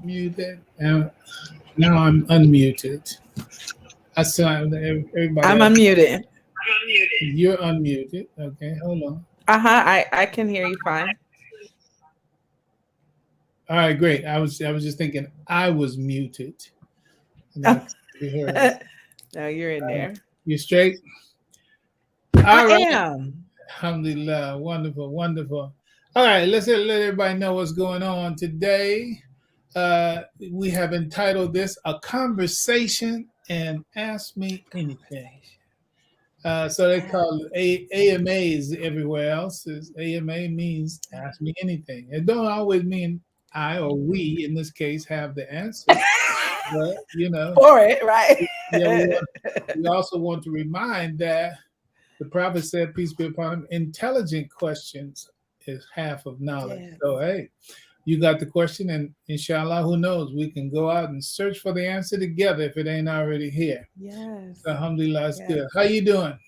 muted. And now I'm unmuted. I saw everybody I'm else. unmuted. You're unmuted. Okay, hold on. I can hear you fine. All right, great. I was just thinking I was muted, and I Oh. couldn't be heard. No, you're in there. You straight? I All right. am. Alhamdulillah. Wonderful, wonderful. All right, let everybody know what's going on today. We have entitled this "A Conversation and Ask Me Anything." So they call it AMAs everywhere else. AMA means ask me anything. It don't always mean I or we, in this case, have the answer. But, For it, right? yeah, we also want to remind that the prophet said, peace be upon him, intelligent questions is half of knowledge. Yes. So, hey, you got the question, and inshallah, who knows, we can go out and search for the answer together if it ain't already here. Yes. So, alhamdulillah, it's Yes. good. How you doing?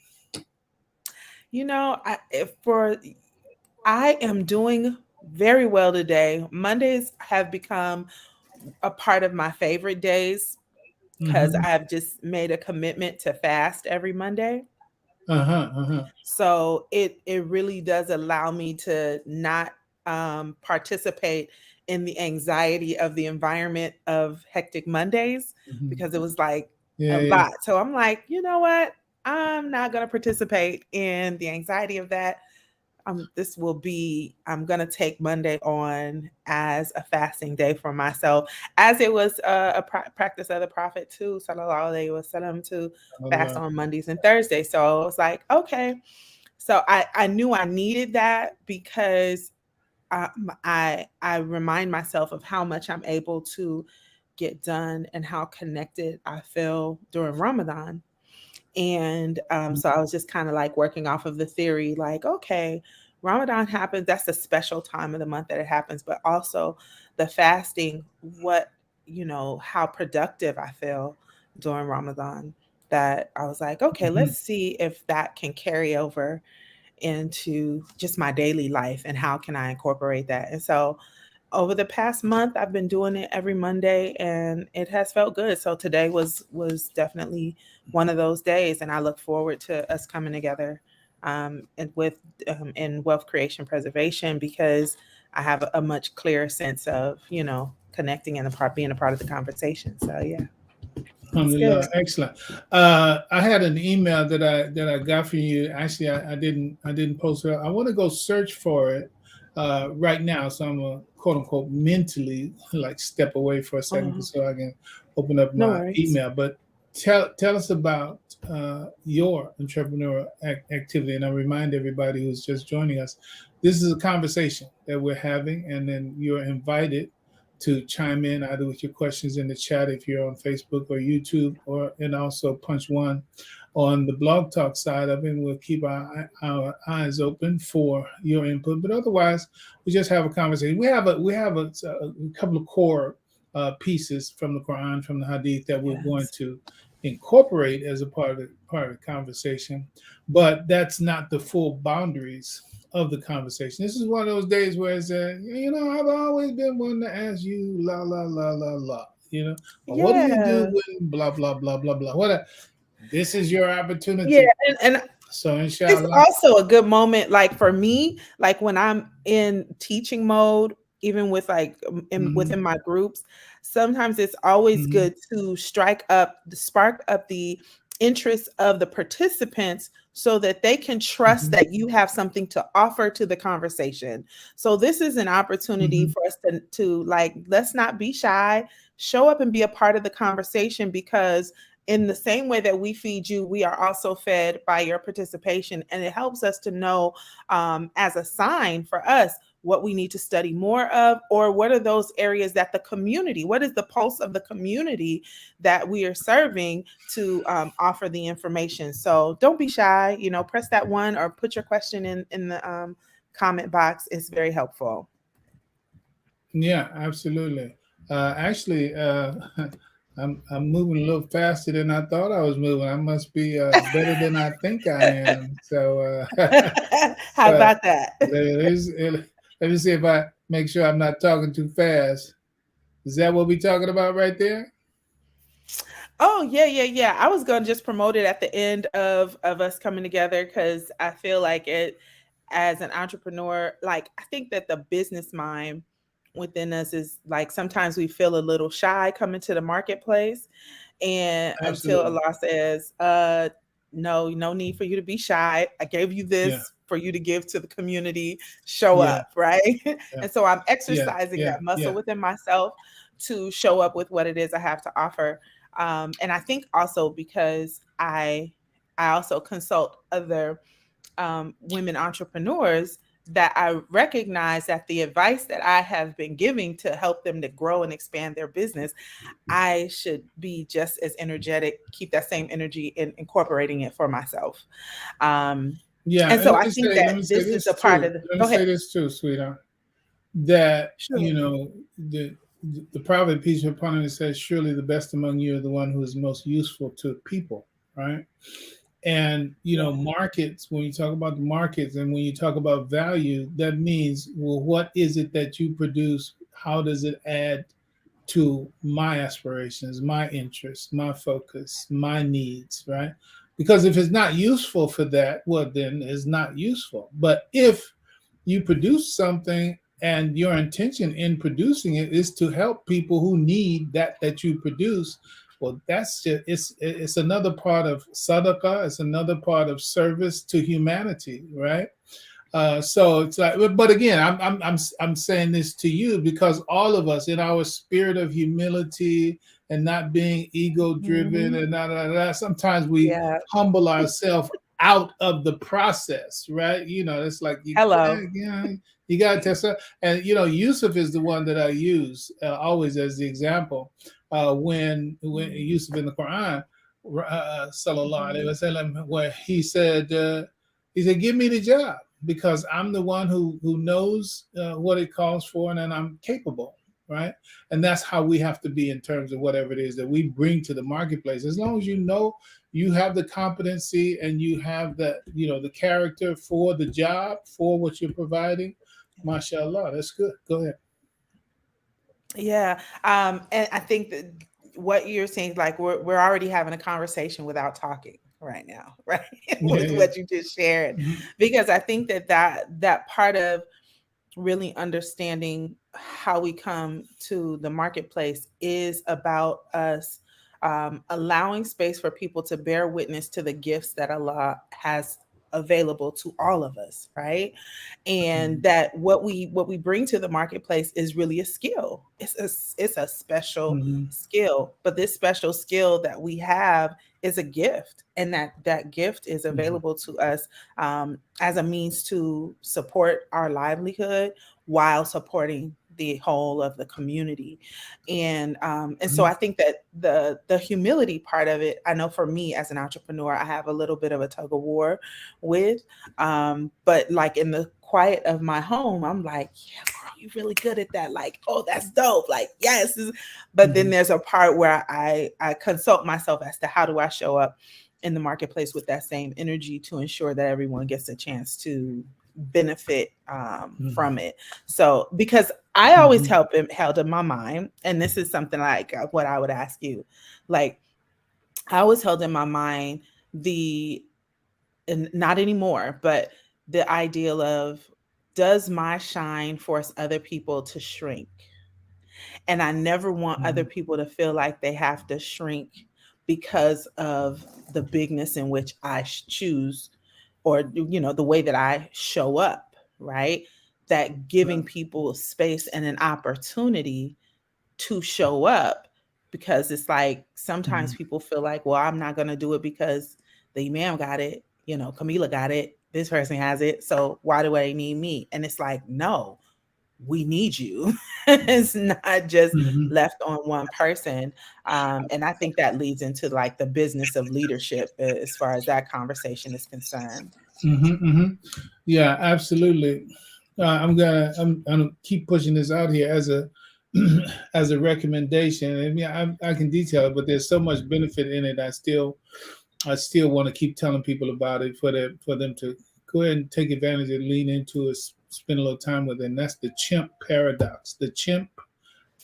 I am doing very well today. Mondays have become a part of my favorite days because Mm-hmm. I've just made a commitment to fast every Monday. Uh-huh, uh-huh. So it really does allow me to not participate in the anxiety of the environment of hectic Mondays Mm-hmm. because it was like Yeah, a yeah. lot. So I'm like, you know what? I'm not going to participate in the anxiety of that. I'm going to take Monday on as a fasting day for myself, as it was practice of the Prophet too, sallallahu alaihi wasallam, to fast Allah. on Mondays and Thursdays. So I was like, okay. So I knew I needed that because I remind myself of how much I'm able to get done and how connected I feel during Ramadan. And so I was just kind of like working off of the theory, like, okay, Ramadan happens. That's a special time of the month that it happens, but also the fasting, how productive I feel during Ramadan, that I was like, okay, Mhm. let's see if that can carry over into just my daily life and how can I incorporate that. And so over the past month I've been doing it every Monday and it has felt good. So today was definitely one of those days, and I look forward to us coming together and with in wealth creation preservation, because I have a much clearer sense of connecting and being a part of the conversation. So yeah, it's good. Alhamdulillah, excellent. I had an email that I got from you. Actually, I didn't post it. I want to go search for it right now, so I'm a quote unquote mentally like step away for a second Oh, so I can open up no my worries. email. But tell us about your entrepreneurial activity, and I remind everybody who's just joining us, this is a conversation that we're having, and then you're invited to chime in either with your questions in the chat if you're on Facebook or YouTube, or and also punch one on the blog talk side of it. And we'll keep our eyes open for your input. But otherwise, we just have a conversation. We have a couple of core pieces from the Quran, from the Hadith, that we're going Yes. to incorporate as a part of the conversation. But that's not the full boundaries of the conversation. This is one of those days where it's, I've always been one to ask you, la, la, la, la, la, or what do you do Yeah. when blah, blah, blah, blah, blah. This is your Yeah. opportunity. And So, it's inshallah. also a good moment, like for me, like when I'm in teaching mode, even with like Mm-hmm, within my groups, sometimes it's always mm-hmm, good to spark up the interest of the participants so that they can trust mm-hmm, that you have something to offer to the conversation. So this is an opportunity mm-hmm, for us to like, let's not be shy, show up and be a part of the conversation, because in the same way that we feed you, we are also fed by your participation. And it helps us to know, as a sign for us, what we need to study more of, or what are those areas that the community, what is the pulse of the community that we are serving to offer the information. So don't be shy, press that one or put your question in the comment box. It's very helpful. yeah, absolutely. Actually, I'm moving a little faster than I thought I was moving. I must be better than I think I am. So, How but about that? let me see if I make sure I'm not talking too fast. Is that what we're talking about right there? Oh yeah. I was gonna just promote it at the end of us coming together because I feel like it as an entrepreneur, like I think that the business mind within us is like sometimes we feel a little shy coming to the marketplace. And until Absolutely. Allah says, no, no need for you to be shy. I gave you Yeah. this for you to give to the community. Show Yeah. up, right? Yeah. And so I'm Yeah. exercising Yeah. that muscle Yeah. within myself to show up with what it is I have to offer. And I think also because I also consult other women entrepreneurs that I recognize that the advice that I have been giving to help them to grow and expand their business, I should be just as energetic, keep that same energy in incorporating it for myself. Yeah. And And so I think let that me say this is a this part too. of the, Let me go say ahead. this too, sweetheart. That Sure. the prophet peace be upon him says, "Surely the best among you are the one who is most useful to people." Right? And Yeah. markets. When you talk about the markets, and when you talk about value, that means, well, what is it that you produce? How does it add to my aspirations, my interests, my focus, my needs, right? Because if it's not useful for that, well, then it's not useful. But if you produce something and your intention in producing it is to help people who need that you produce, well, that's just it's another part of sadaqah. It's another part of service to humanity, right? So it's like, but again, I'm saying this to you because all of us, in our spirit of humility and not being ego driven Mhm. and sometimes we Yeah. humble ourselves out of the process, right? It's like Hello. you got to test it. And Yusuf is the one that I use always as the example when Yusuf in the Quran, sallallahu alaihi Mhm. wasallam, where he said, "Give me the job." Because I'm the one who knows what it calls for, and I'm capable, right? And that's how we have to be in terms of whatever it is that we bring to the marketplace. As long as you know you have the competency and you have the character for the job, for what you're providing, mashallah, that's good. Go ahead. Yeah. And I think that what you're saying, like we're already having a conversation without talking right now, right? Yeah, With yeah. what you just shared. Mhm. Because I think that part of really understanding how we come to the marketplace is about us allowing space for people to bear witness to the gifts that Allah has available to all of us, right? And that what we bring to the marketplace is really a skill. It's a special Mhm. skill, but this special skill that we have is a gift, and that gift is Mhm. available to us as a means to support our livelihood while supporting the whole of the community. And so Mhm. I think that the humility part of it, I know for me as an entrepreneur, I have a little bit of a tug of war with. But like in the quiet of my home, I'm like, yeah, girl, you're really good at that. Like, oh, that's dope. Like, yes. But then Mhm. there's a part where I consult myself as to how do I show up in the marketplace with that same energy to ensure that everyone gets a chance to benefit Mhm. from it. So because I always Mhm. held in my mind, and this is something like what I would ask you, like I always held in my mind the, and not anymore, but the ideal of, does my shine force other people to shrink? And I never want other Mhm. people to feel like they have to shrink because of the bigness in which I choose, or the way that I show up, right? That giving Right. people space and an opportunity to show up, because it's like sometimes Mhm. people feel like, well, I'm not going to do it because the imam got it, Camila got it, this person has it, so why do they need me? And it's like, no, we need you. It's not just Mhm. left on one person. And I think that leads into like the business of leadership as far as that conversation is concerned. Mhm. Mhm. Yeah, absolutely. I'm gonna keep pushing this out here as a as a recommendation. And yeah, I can detail it, but there's so much benefit in it. I still want to keep telling people about it for them to go ahead and take advantage and lean into it, spend a little time with it. And that's the chimp paradox. The chimp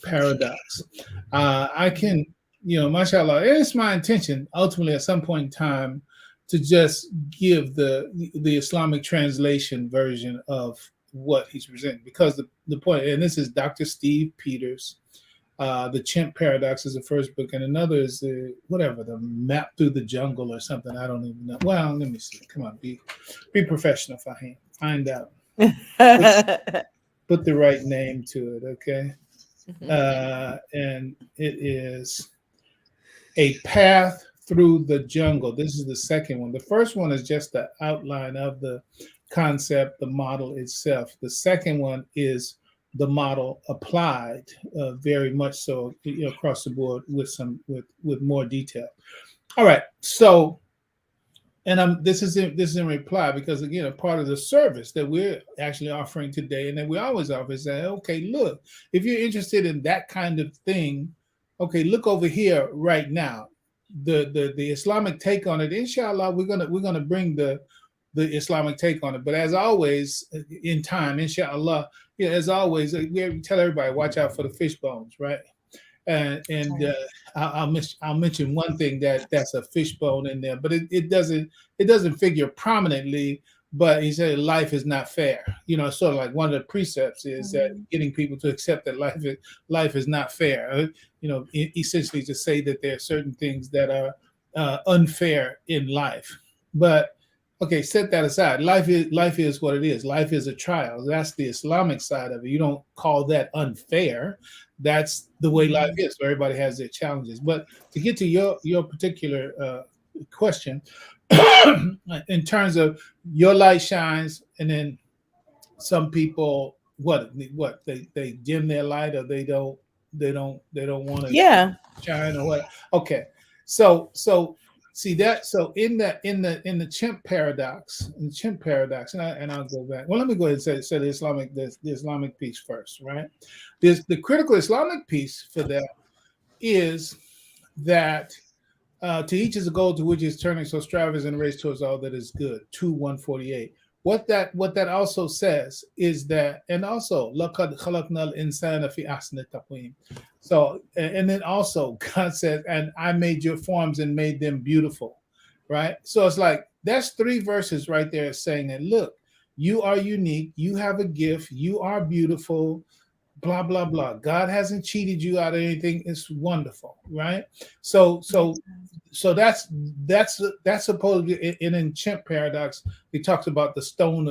paradox. I can, mashallah, it's my intention ultimately at some point in time to just give the Islamic translation version of what he's presenting, because the point, and this is Dr. Steve Peters. The Chimp Paradox is the first book, and another is the Map Through the Jungle or something. I don't even know. Well, let me see. Come on, be professional, Fahim. Find out. Put the right name to it, okay? And it is A Path Through the Jungle. This is the second one. The first one is just the outline of the concept, the model itself. The second one is the model applied, very much so, across the board with more detail. All right, so, and this is in reply, because again, a part of the service that we're actually offering today, and that we always offer, is that, okay, look, if you're interested in that kind of thing, okay, look over here right now. The Islamic take on it, inshallah, we're gonna bring the Islamic take on it. But as always, in time, inshallah, as always, we tell everybody, watch out for the fish bones, right? And I'll mention one thing that's a fish bone in there, but it doesn't figure prominently. But he said life is not fair. Sort of like one of the precepts is that getting people to accept that life is not fair. Essentially to say that there are certain things that are unfair in life. But okay, set that aside. Life is what it is. Life is a trial. That's the Islamic side of it. You don't call that unfair. That's the way life is. So everybody has their challenges. But to get to your particular question, in terms of your light shines, and then some people they dim their light, or they don't want to shine, or what. Okay, so see that. So in the chimp paradox, and I'll go back. Well, let me go ahead and say the Islamic piece first, right? The critical Islamic piece for that is that to each is a goal to which is turning, so strive as in a race towards all that is good. 2:148. What that also says is that, and also laqad khalaqnal insana fi ahsani taqwim. So, and then also God said, and I made your forms and made them beautiful, right? So it's like that's 3 verses right there saying that, look, you are unique, you have a gift, you are beautiful, blah blah blah. God hasn't cheated you out of anything. It's wonderful, right? So that's supposed to be in Chimp Paradox. He talks about the stone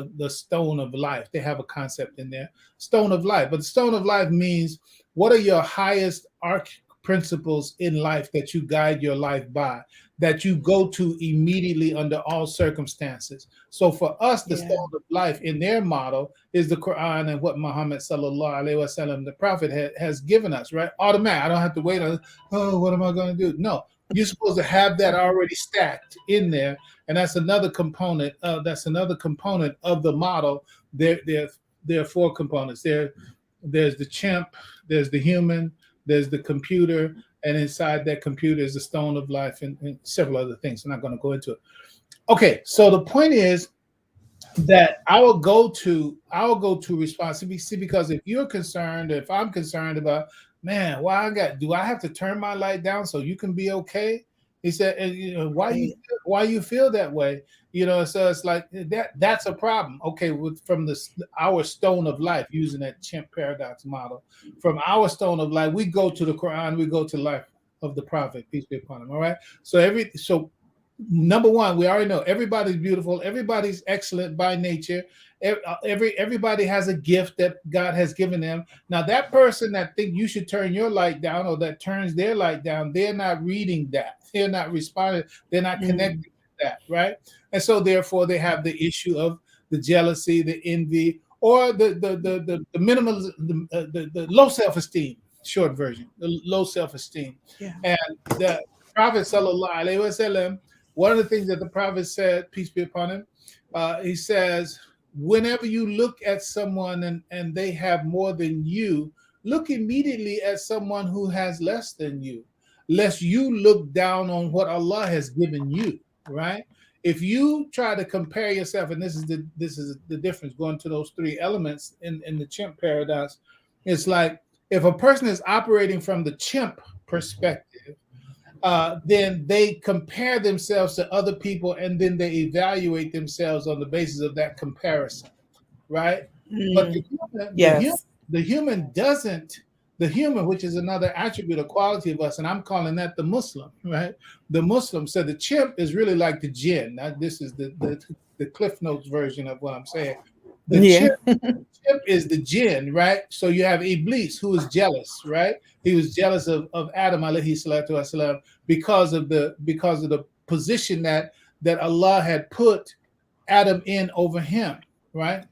of life. They have a concept in there, stone of life. But the stone of life means, what are your highest arc principles in life that you guide your life by, that you go to immediately under all circumstances? So for us, the stone of life in their model is the Quran and what Muhammad sallallahu alaihi wasallam, the Prophet, has given us, right? Automatic. I don't have to wait on, what am I going to do? No, you're supposed to have that already stacked in there, and that's another component. That's another component of the model. There are 4 components. There's the chimp, there's the human, there's the computer, and inside that computer is the stone of life and several other things. I'm not going to go into it. Okay, so the point is that our go-to response, see, because if you're concerned, if I'm concerned about, man, do I have to turn my light down so you can be okay? He said, why you feel that way? So it's like that's a problem. Okay, from our stone of life, using that Chimp Paradox model, from our stone of life, we go to the Quran, we go to life of the Prophet, peace be upon him. All right. So number one, we already know everybody's beautiful, everybody's excellent by nature. Everybody has a gift that God has given them. Now, that person that think you should turn your light down, or that turns their light down, they're not reading that. They're not responding. They're not connected to that, right? And so, therefore, they have the issue of the jealousy, the envy, or the minimal, the low self-esteem. Short version, the low self-esteem. Yeah. And the Prophet sallallahu alaihi wasallam, one of the things that the Prophet said, peace be upon him, he says, whenever you look at someone and they have more than you, look immediately at someone who has less than you, lest you look down on what Allah has given you, right? If you try to compare yourself, and this is the difference, going to those 3 elements in the Chimp Paradox, it's like, if a person is operating from the chimp perspective, then they compare themselves to other people, and then they evaluate themselves on the basis of that comparison, right? But Mm, yes. the human doesn't. The human, which is another attribute or quality of us, and I'm calling that the Muslim, right? The Muslim. So the chimp is really like the jinn. Now, this is the Cliff Notes version of what I'm saying. The Yeah. chimp is the jinn, right? So you have Iblis, who is jealous, right? He was jealous of Adam, alayhi salatu wasalam, because of the position that Allah had put Adam in over him, right?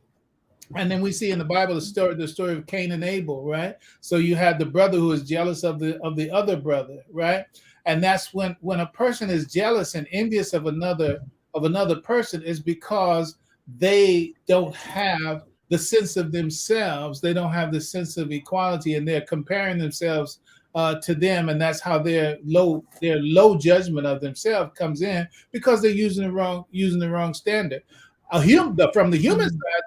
And then we see in the Bible the story of Cain and Abel, right? So you had the brother who is jealous of the other brother, right? And that's when a person is jealous and envious of another person, is because they don't have the sense of themselves. They don't have the sense of equality, and they're comparing themselves to them, and that's how their low judgment of themselves comes in, because they're using the wrong standard. From the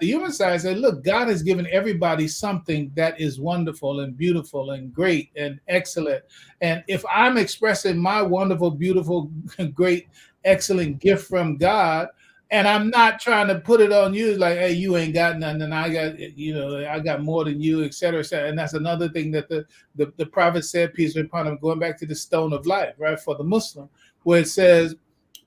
human side said, look, God has given everybody something that is wonderful and beautiful and great and excellent. And if I'm expressing my wonderful, beautiful, great, excellent gift from God, and I'm not trying to put it on you, it's like, hey, you ain't got nothing, and I got more than you, et cetera, et cetera. And that's another thing that the prophet said, peace be upon him, going back to the stone of life, right, for the Muslim, where it says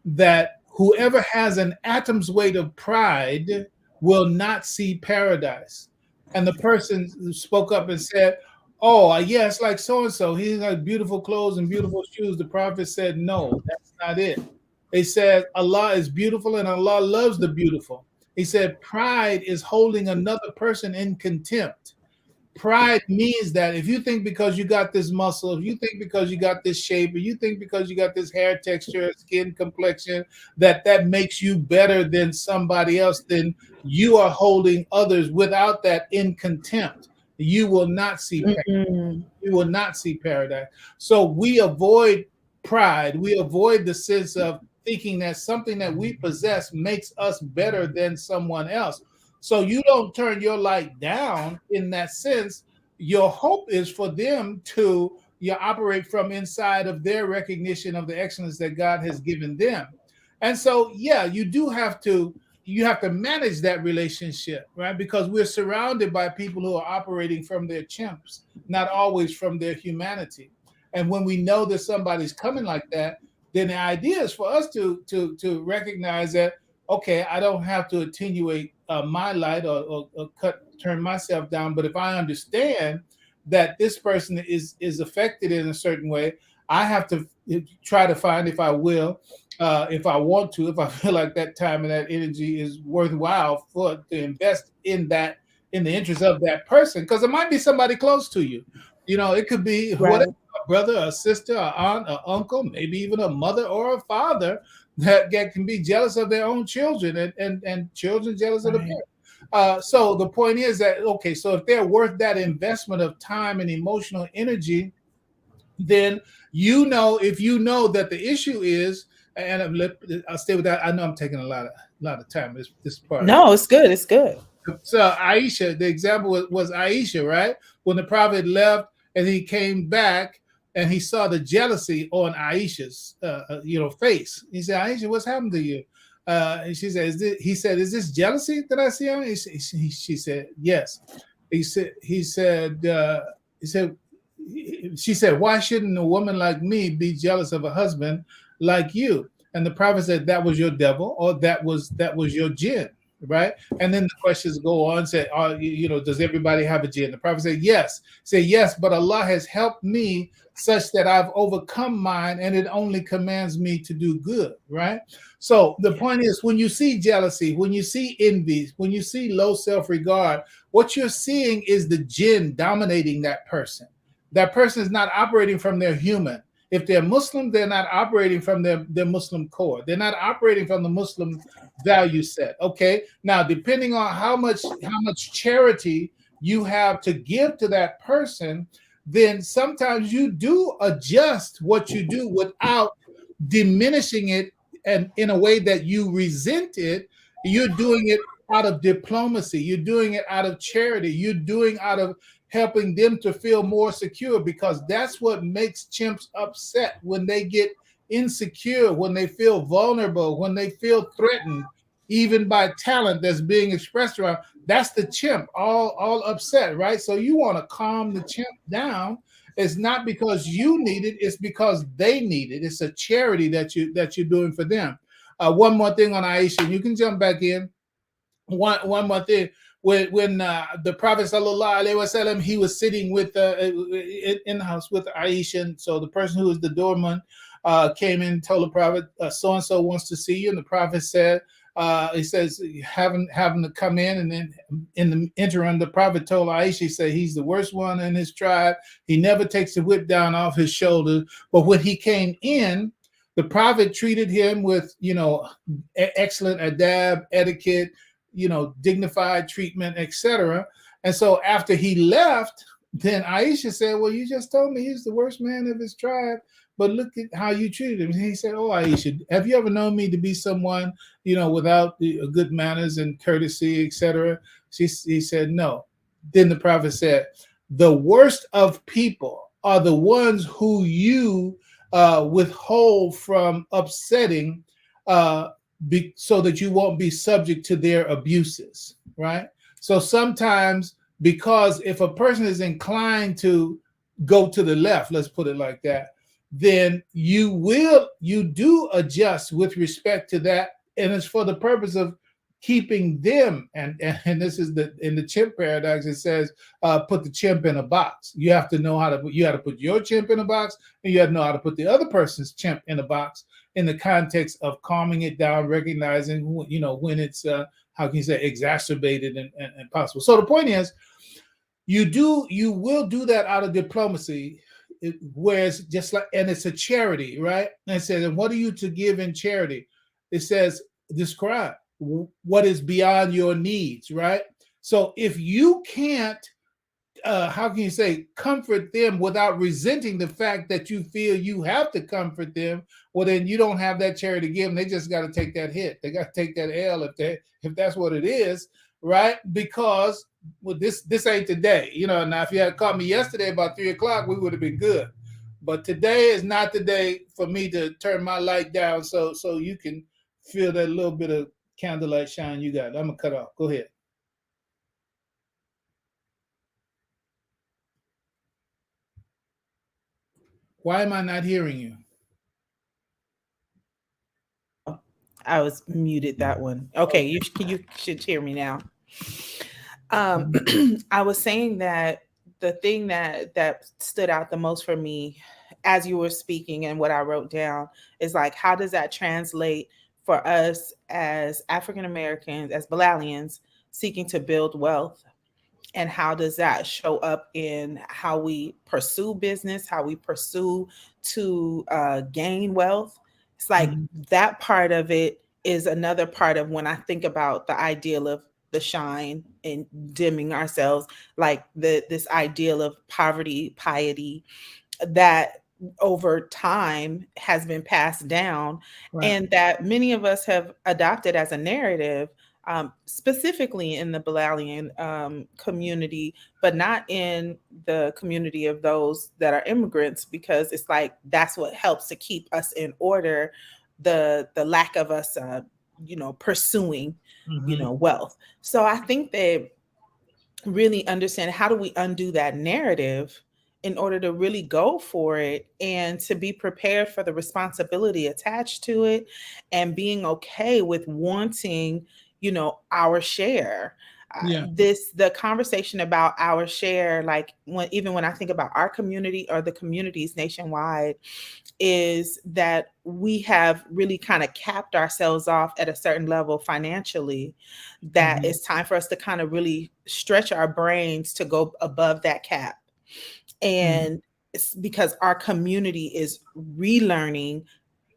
that whoever has an atom's weight of pride will not see paradise. And the person spoke up and said, oh, yeah, it's like so-and-so. He has beautiful clothes and beautiful shoes. The prophet said, no, that's not it. He said, Allah is beautiful and Allah loves the beautiful. He said, pride is holding another person in contempt. Pride means that if you think because you got this muscle, if you think because you got this shape, or you think because you got this hair texture, skin complexion, that makes you better than somebody else, then you are holding others without that in contempt. You will not see paradise. You will not see paradise. So we avoid pride. We avoid the sense of thinking that something that we possess makes us better than someone else. So you don't turn your light down in that sense. Your hope is for them to operate from inside of their recognition of the excellence that God has given them. And so, yeah, you have to manage that relationship, right? Because we're surrounded by people who are operating from their chimps, not always from their humanity. And when we know that somebody's coming like that, then the idea is for us to recognize that, okay, I don't have to attenuate my light or turn myself down. But if I understand that this person is affected in a certain way, I have to try to find, if I will, if I want to, if I feel like that time and that energy is worthwhile to invest in that, in the interest of that person, because it might be somebody close to you. It could be whatever, a brother, a sister, an aunt, an uncle, maybe even a mother or a father that can be jealous of their own children, and children jealous of the parents. So the point is that, okay, so if they're worth that investment of time and emotional energy, then if you know that the issue is, and I'll stay with that. I know I'm taking a lot of time. This part. No, it's good. It's good. So Aisha, the example was Aisha, right? When the prophet left and he came back and he saw the jealousy on Aisha's, face. He said, Aisha, what's happened to you? And she said, is this jealousy that I see on you? She said, yes. She said, why shouldn't a woman like me be jealous of a husband like you? And the prophet said, that was your devil, or that was your jinn, right? And then the questions go on, say, does everybody have a jinn? The prophet said, yes. Say, yes, but Allah has helped me such that I've overcome mine, and it only commands me to do good, right? So the point is, when you see jealousy, when you see envy, when you see low self-regard, what you're seeing is the jinn dominating that person. That person is not operating from their human. If they're Muslim, they're not operating from their Muslim core. They're not operating from the Muslim value set. Okay. Now, depending on how much charity you have to give to that person, then sometimes you do adjust what you do without diminishing it, and in a way that you resent it. You're doing it out of diplomacy. You're doing it out of charity. You're doing out of helping them to feel more secure, because that's what makes chimps upset, when they get insecure, when they feel vulnerable, when they feel threatened, even by talent that's being expressed around. That's the chimp all upset, right? So you want to calm the chimp down. It's not because you need it, it's because they need it. It's a charity that you're doing for them. One more thing on Aisha, you can jump back in. One more thing. When the Prophet sallallahu alaihi wasallam, he was sitting with in the house with Aisha, and so the person who was the doorman came in and told the Prophet, so and so wants to see you, and the Prophet said, he says, have him to come in. And then in the interim, the Prophet told Aisha, he said, he's the worst one in his tribe. He never takes the whip down off his shoulders. But when he came in, the Prophet treated him with, excellent adab, etiquette, dignified treatment, etc. And so after he left, then Aisha said, well, you just told me he's the worst man of his tribe, but look at how you treated him. And he said, oh, Aisha, have you ever known me to be someone, without good manners and courtesy, etc.? He said, no. Then the Prophet said, the worst of people are the ones who you withhold from upsetting, so that you won't be subject to their abuses, right? So sometimes, because if a person is inclined to go to the left, let's put it like that, then you do adjust with respect to that, and it's for the purpose of keeping them. And this is in the chimp paradox. It says, put the chimp in a box. You have to know you have to put your chimp in a box, and you have to know how to put the other person's chimp in a box, in the context of calming it down, recognizing when it's how can you say, exacerbated and possible. So the point is, you will do that out of diplomacy, where it's just like, and it's a charity, right? And it says, and what are you to give in charity? It says, describe what is beyond your needs, right? So if you can't, how can you say, comfort them without resenting the fact that you feel you have to comfort them, well, then you don't have that charity to give them. They just got to take that hit. They got to take that L if that's what it is, right? Because this ain't today. Now if you had caught me yesterday about 3 o'clock, we would have been good. But today is not the day for me to turn my light down so you can feel that little bit of candlelight shine you got. I'm gonna cut off. Go ahead. Why am I not hearing you? I was muted that one. Okay, you should hear me now. I was saying that the thing that stood out the most for me as you were speaking and what I wrote down is like, how does that translate for us as African Americans, as Bilalians seeking to build wealth? And how does that show up in how we pursue business, how we pursue to gain wealth? It's like that part of it is another part of when I think about the ideal of the shine and dimming ourselves, like this ideal of poverty, piety, that over time has been passed down, right, and that many of us have adopted as a narrative, specifically in the Bilalian community, but not in the community of those that are immigrants, because it's like that's what helps to keep us in order, the lack of us pursuing wealth. So I think they really understand, how do we undo that narrative in order to really go for it and to be prepared for the responsibility attached to it, and being okay with wanting our share. The conversation about our share, like even when I think about our community or the communities nationwide, is that we have really kind of capped ourselves off at a certain level financially, that it's time for us to kind of really stretch our brains to go above that cap. And it's because our community is relearning,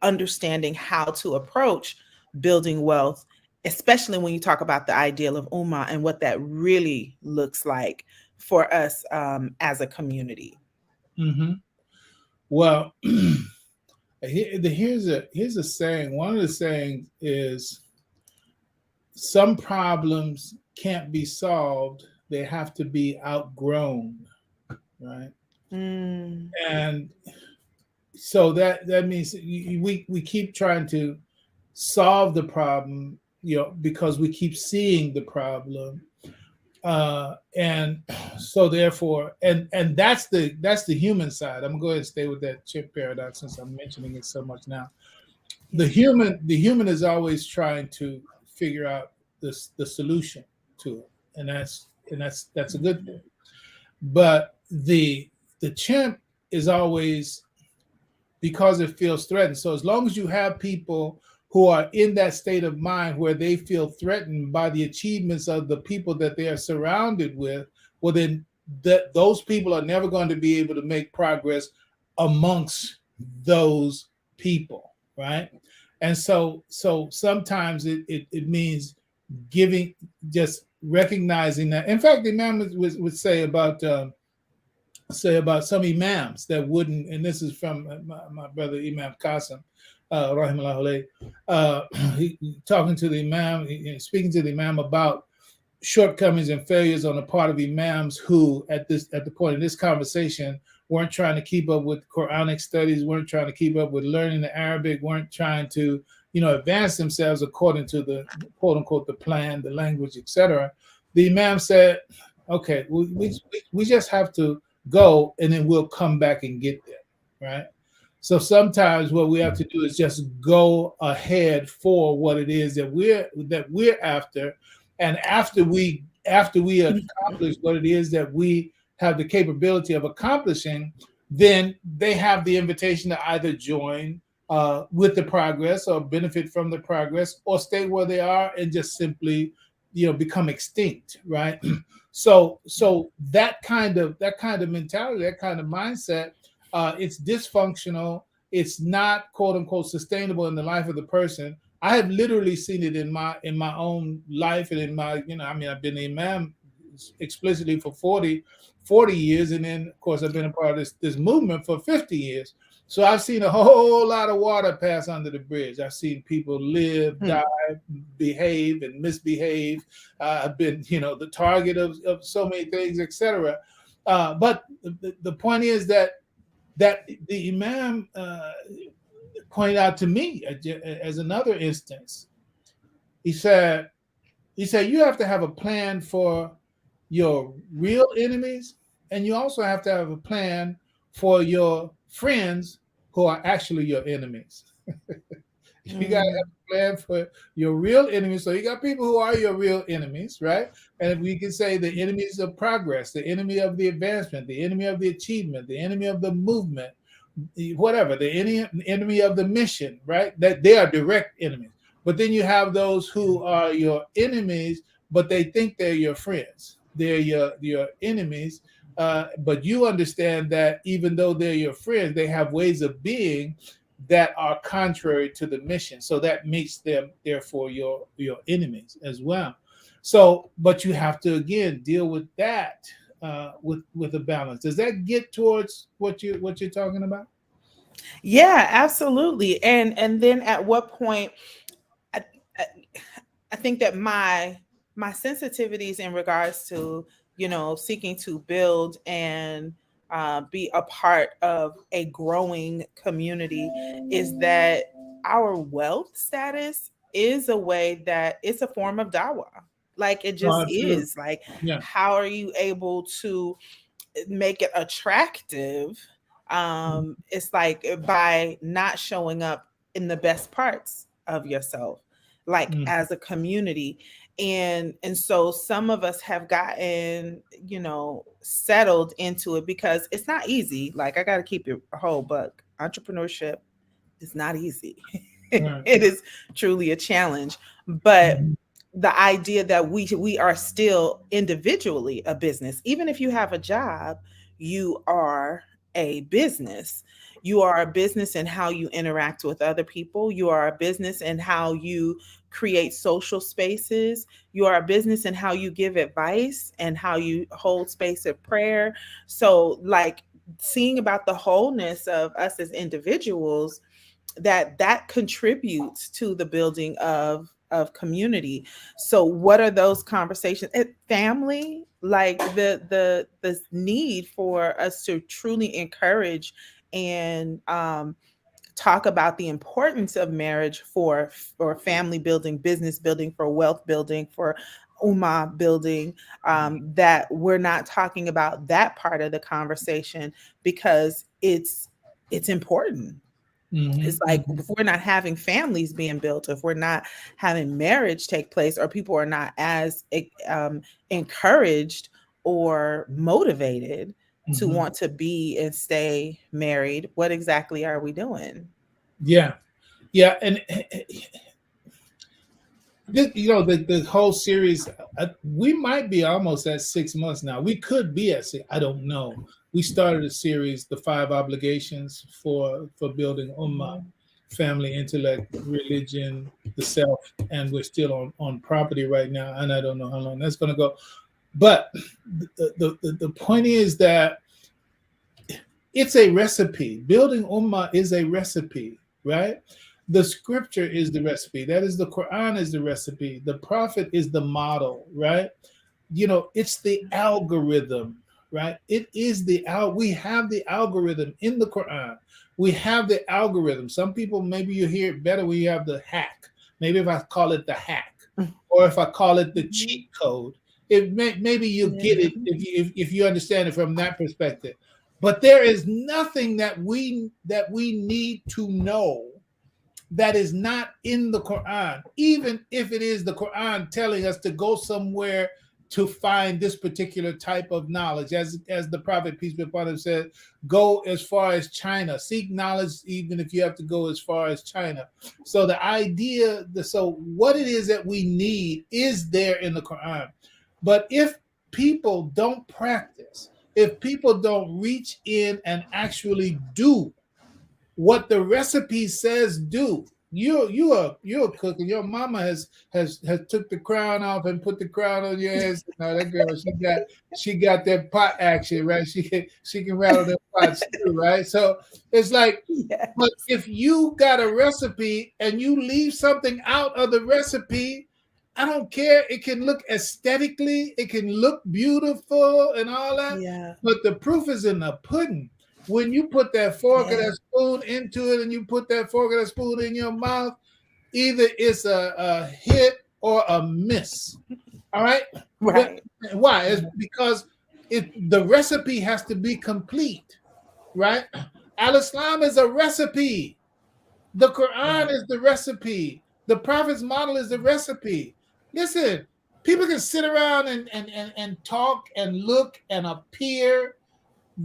understanding how to approach building wealth, especially when you talk about the ideal of Ummah and what that really looks like for us as a community. Well, here's a saying. One of the sayings is, some problems can't be solved they have to be outgrown, right? Mm. And so that means we keep trying to solve the problem, because we keep seeing the problem, and so therefore, and that's the human side. I'm going to stay with that chip paradox since I'm mentioning it so much now. Yeah. The human is always trying to figure out the solution to it, and that's a good thing. But the chimp is always, because it feels threatened. So as long as you have people who are in that state of mind where they feel threatened by the achievements of the people that they are surrounded with, well, then those people are never going to be able to make progress amongst those people, right? And so sometimes it means giving, just recognizing that. In fact, the Imam would say about some imams that wouldn't, and this is from my brother Imam Qasim, rahimahullah, talking to the imam, speaking to the imam about shortcomings and failures on the part of imams who, at the point of this conversation, weren't trying to keep up with Quranic studies, weren't trying to keep up with learning the Arabic, weren't trying to, advance themselves according to the quote unquote the plan, the language, etc. The imam said, "Okay, we just have to go, and then we'll come back and get them," right? So sometimes what we have to do is just go ahead for what it is that we're after, and after we accomplish what it is that we have the capability of accomplishing, then they have the invitation to either join with the progress or benefit from the progress, or stay where they are and just simply, become extinct, right? So that kind of mentality, that kind of mindset, it's dysfunctional. It's not quote unquote sustainable in the life of the person. I have literally seen it in my own life, and in my, I've been an imam explicitly for 40 years, and then of course I've been a part of this movement for 50 years. So I've seen a whole lot of water pass under the bridge. I've seen people live, die, behave, and misbehave. I've been, the target of so many things, etc. But the point is that the imam pointed out to me as another instance. He said you have to have a plan for your real enemies, and you also have to have a plan for your friends who are actually your enemies. You got to have a plan for your real enemies. So you got people who are your real enemies, right? And we can say the enemies of progress, the enemy of the advancement, the enemy of the achievement, the enemy of the movement, whatever, the enemy of the mission, right? That they are direct enemies. But then you have those who are your enemies, but they think they're your friends. They're your enemies. But you understand that even though they're your friends, they have ways of being that are contrary to the mission. So that makes them, therefore, your enemies as well. So, but you have to again deal with that with a balance. Does that get towards what you're talking about? Yeah, absolutely. And then at what point, I, I I think that my sensitivities in regards to, seeking to build and be a part of a growing community is that our wealth status is a way that it's a form of dawah. Like it Oh, just absolutely. is. Like, Yeah. how are you able to make it attractive? It's like by not showing up in the best parts of yourself, like Mm. as a community. And so some of us have gotten, settled into it because it's not easy. Like, I got to keep it a whole buck. Entrepreneurship is not easy. Right. It is truly a challenge. But Mhm. the idea that we are still individually a business, even if you have a job, you are a business. You are a business in how you interact with other people. You are a business in how you create social spaces. You are a business in how you give advice and how you hold space of prayer. So, like, seeing about the wholeness of us as individuals, that contributes to the building of community. So what are those conversations? Family like the need for us to truly encourage and talk about the importance of marriage for family building, business building, for wealth building, for ummah building, that we're not talking about that part of the conversation because it's important. Mm-hmm, It's like mm-hmm. if we're not having families being built, if we're not having marriage take place, or people are not as encouraged or motivated to Mm-hmm. want to be and stay married, what exactly are we doing? Yeah, yeah, and the whole series. We might be almost at 6 months now. We could be at six. I don't know. We started a series, the 5 obligations for building ummah, Mhm. family, intellect, religion, the self, and we're still on property right now, and I don't know how long that's going to go. But the point is that it's a recipe. Building ummah is a recipe, right? The scripture is the recipe. That is, the Quran is the recipe. The prophet is the model, right? It's the algorithm, right? It is we have the algorithm in the Quran. We have the algorithm. Some people, maybe you hear it better when you have the hack. Maybe if I call it the hack, or if I call it the Mhm. cheat code, maybe you get Yeah. it if you understand it from that perspective. But there is nothing that we need to know that is not in the Quran, even if it is the Quran telling us to go somewhere to find this particular type of knowledge. As the Prophet, peace be upon him, said, go as far as China, seek knowledge, even if you have to go as far as China. So so what it is that we need is there in the Quran. But if people don't practice, if people don't reach in and actually do what the recipe says do. You're a cook, and your mama has took the crown off and put the crown on your head. No, that girl, she got that pot action, right? She can rattle them pots too, right? So it's like, Yeah. but if you got a recipe and you leave something out of the recipe, I don't care. It can look aesthetically, it can look beautiful and all that, Yeah. but the proof is in the pudding. When you put that fork or Yeah. that spoon into it and you put that fork or that spoon in your mouth, either it's a hit or a miss. All right. But Right. why? It's because the recipe has to be complete, right? Al-Islam is a recipe. The Quran Right. is the recipe. The Prophet's model is the recipe. Listen, people can sit around and talk and look and appear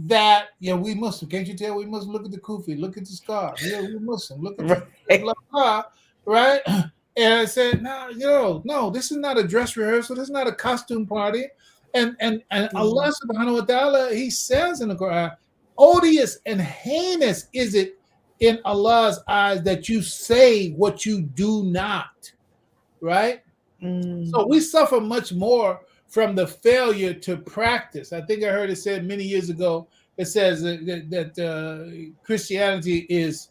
that, we Muslim. Can't you tell we Muslim? Look at the kufi, look at the scarf. We Muslim. Look at the Right. blah blah, right? And I said, no, this is not a dress rehearsal. This is not a costume party. And Yeah. Allah Subhanahu wa Taala, He says in the Quran, odious and heinous is it in Allah's eyes that you say what you do not, right? Mm. So we suffer much more from the failure to practice. I think I heard it said many years ago. It says that Christianity is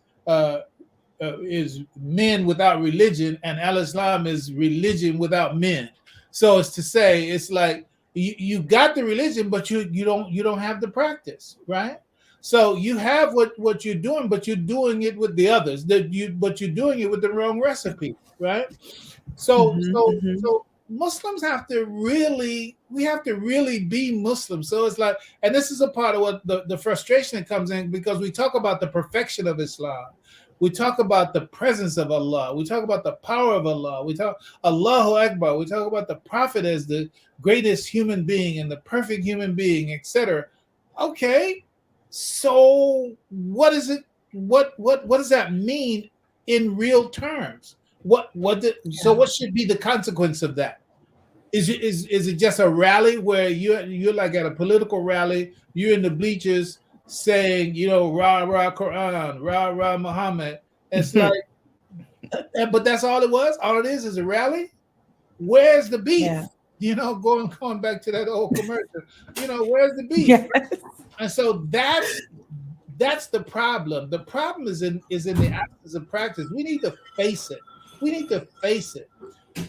men without religion, and Al-Islam is religion without men. So it's to say, it's like you got the religion, but you don't have the practice, right? So you have what you're doing, but you're doing it with the others. But you're doing it with the wrong recipe, right? So Mhm. so Mhm. so Muslims we have to really be Muslim. So it's like, and this is a part of what the frustration that comes in, because we talk about the perfection of Islam. We talk about the presence of Allah. We talk about the power of Allah. We talk Allahu Akbar. We talk about the Prophet as the greatest human being and the perfect human being, etc. Okay, so what is it? What does that mean in real terms? So Yeah. what should be the consequence of that? Is it just a rally where you're like at a political rally, you're in the bleachers saying, rah rah Quran, rah rah Muhammad? It's like, but that's all it was. All it is a rally. Where's the Yeah. beef? Going back to that old commercial. Where's the beef? Yes. And so that's the problem. The problem is in the absence of practice. We need to face it. We need to face it.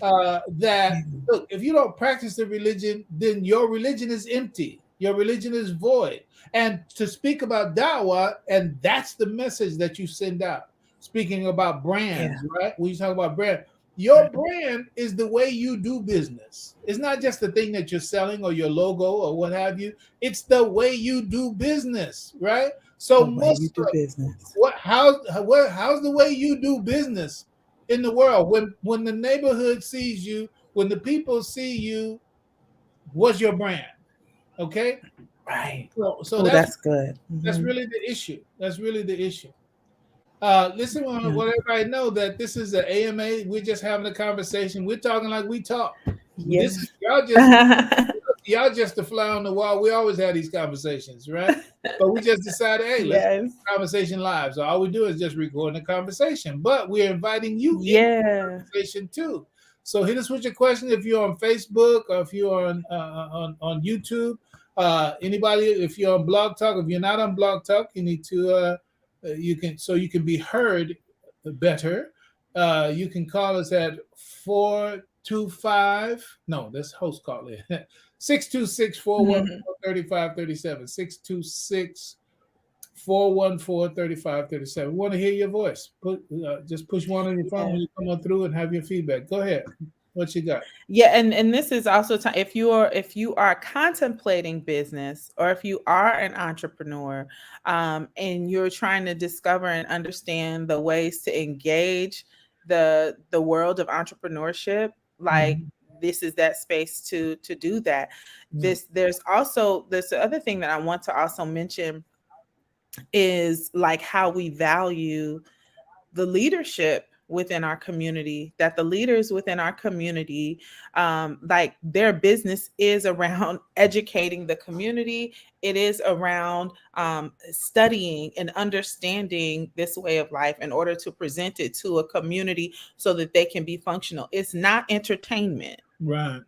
that look, if you don't practice the religion, then your religion is empty. Your religion is void. And to speak about da'wah, and that's the message that you send out. Speaking about Yeah. brands, right? When you talk about brand, your brand is the way you do business. It's not just the thing that you're selling or your logo or what have you. It's the way you do business, right? So The way you do Muslim, business. how's the way you do business in the world? When the neighborhood sees you, when the people see you, what's your brand? Okay, Right. so Oh, that's good. that's Mhm. really the issue. That's really the issue. Listen, I Yeah. want everybody know that this is an AMA. We're just having a conversation. We're talking like we talk. This Yes. is y'all just the fly on the wall. We always have these conversations, right? But we just decided, hey, let's Yes. conversation live. So all we do is just record the conversation. But we're inviting you in the Yeah. conversation too. So hit us with your question if you're on Facebook or if you're on YouTube. Anybody, if you're on Blog Talk, if you're not on Blog Talk, you need to you can be heard better. You can call us at 425. No, that's host call in 626 414 3537. 626 414 3537. We want to hear your voice. Just push one on your phone Yeah. when you come on through and have your feedback. Go ahead. What you got? Yeah, and this is also time if you are contemplating business or if you are an entrepreneur, and you're trying to discover and understand the ways to engage the world of entrepreneurship, like Mhm. this is that space to do that. Yeah. There's the other thing that I want to also mention is like how we value the leadership within our community, that the leaders within our community, like their business is around educating the community. It is around studying and understanding this way of life in order to present it to a community so that they can be functional. It's not entertainment. Right.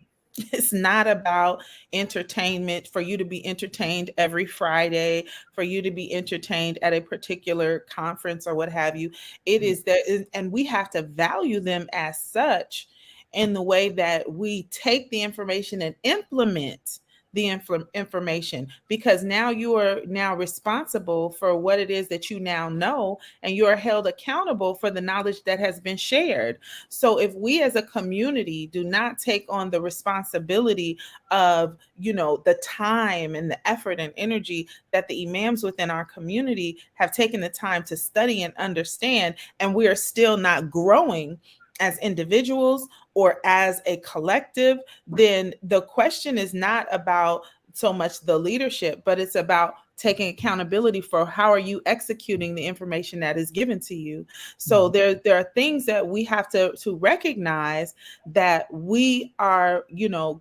It's not about entertainment for you to be entertained every Friday, for you to be entertained at a particular conference or what have you. It is that, and we have to value them as such in the way that we take the information and implement the information, because now you are now responsible for what it is that you now know, and you are held accountable for the knowledge that has been shared. So if we as a community do not take on the responsibility of, the time and the effort and energy that the imams within our community have taken the time to study and understand, and we are still not growing as individuals or as a collective, then the question is not about so much the leadership, but it's about taking accountability for how are you executing the information that is given to you. So there are things that we have to recognize, that we are,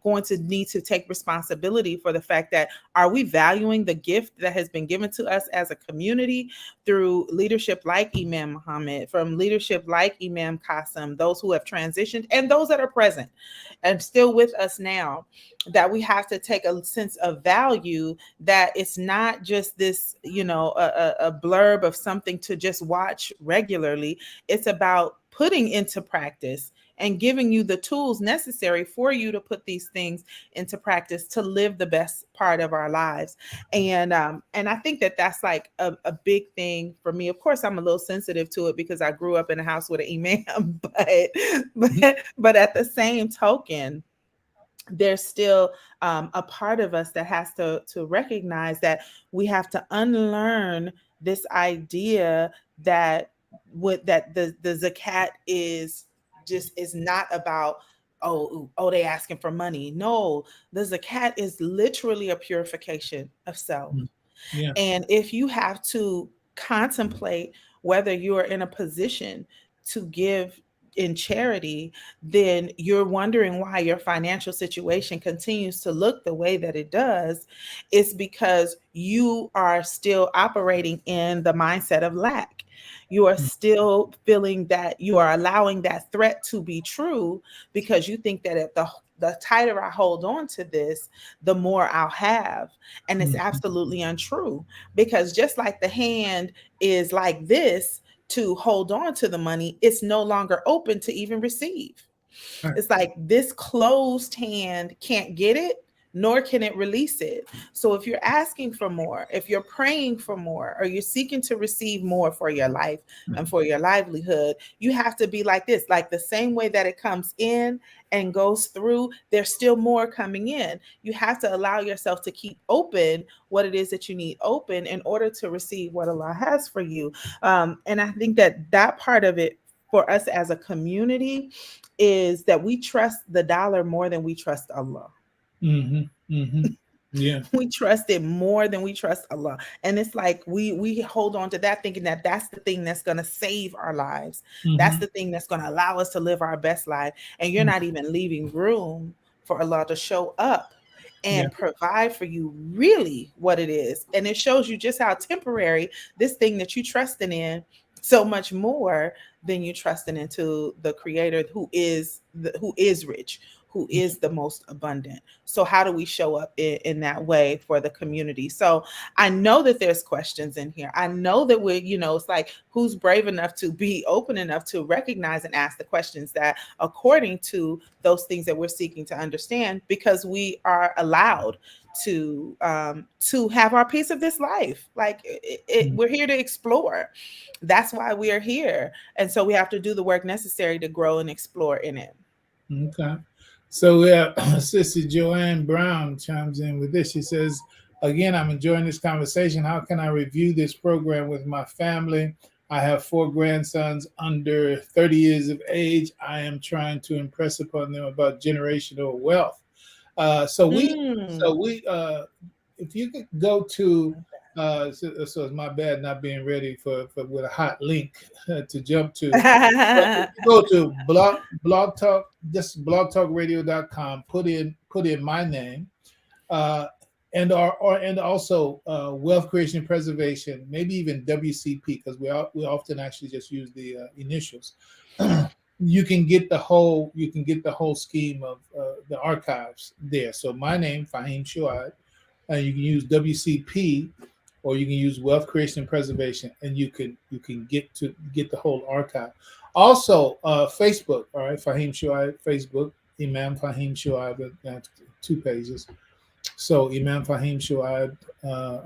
going to need to take responsibility for the fact that, are we valuing the gift that has been given to us as a community through leadership like Imam Muhammad, from leadership like Imam Qasim, those who have transitioned and those that are present and still with us now, that we have to take a sense of value, that it's not just this, a blurb of something to just watch regularly. It's about putting into practice and giving you the tools necessary for you to put these things into practice to live the best part of our lives. And I think that that's like a big thing for me. Of course, I'm a little sensitive to it because I grew up in a house with an imam, but at the same token, there's still a part of us that has to recognize that we have to unlearn this idea that the zakat is not about, oh they asking for money. No, the zakat is literally a purification of self. Yeah. And if you have to contemplate whether you are in a position to give in charity, then you're wondering why your financial situation continues to look the way that it does. It's because you are still operating in the mindset of lack. You are still feeling that you are allowing that threat to be true, because you think that if the tighter I hold on to this, the more I'll have. And it's absolutely untrue, because just like the hand is like this to hold on to the money, it's no longer open to even receive. Right. It's like this closed hand can't get it, nor can it release it. So if you're asking for more, if you're praying for more, or you're seeking to receive more for your life and for your livelihood, you have to be like this, like the same way that it comes in and goes through, there's still more coming in. You have to allow yourself to keep open what it is that you need open in order to receive what Allah has for you. And I think that that part of it for us as a community is that we trust the dollar more than we trust Allah. Mm-hmm. Mm-hmm. Yeah. We trust it more than we trust Allah. And it's like we hold on to that thinking that that's the thing that's going to save our lives. That's Mm-hmm. the thing that's going to allow us to live our best life. And you're not even leaving room for Allah to show up Yeah. and provide for you really what it is. And it shows you just how temporary this thing that you trusting in so much more than you trusting into the creator who is rich, who is the most abundant. So how do we show up in that way for the community? So I know that there's questions in here. I know that it's like, who's brave enough to be open enough to recognize and ask the questions that according to those things that we're seeking to understand, because we are allowed to have our piece of this life. Like we're here to explore. That's why we are here. And so we have to do the work necessary to grow and explore in it. Okay. So we have Sister Joanne Brown chimes in with this. She says, again, I'm enjoying this conversation. How can I review this program with my family? I have 4 grandsons under 30 years of age. I am trying to impress upon them about generational wealth. So if you could go to, so it's my bad not being ready for with a hot link to jump to. But if you go to blog talk, just blogtalkradio.com, put in my name, and also wealth creation and preservation, maybe even WCP, because we often actually just use the initials. You can get the whole scheme of the archives there. So my name, Fahim Shuaib, and you can use WCP, or you can use wealth creation and preservation, and you can get the whole archive. Also, Facebook, all right, Fahim Shuaib, Facebook, Imam Fahim Shuaib, that's 2 pages. So Imam Fahim Shuaib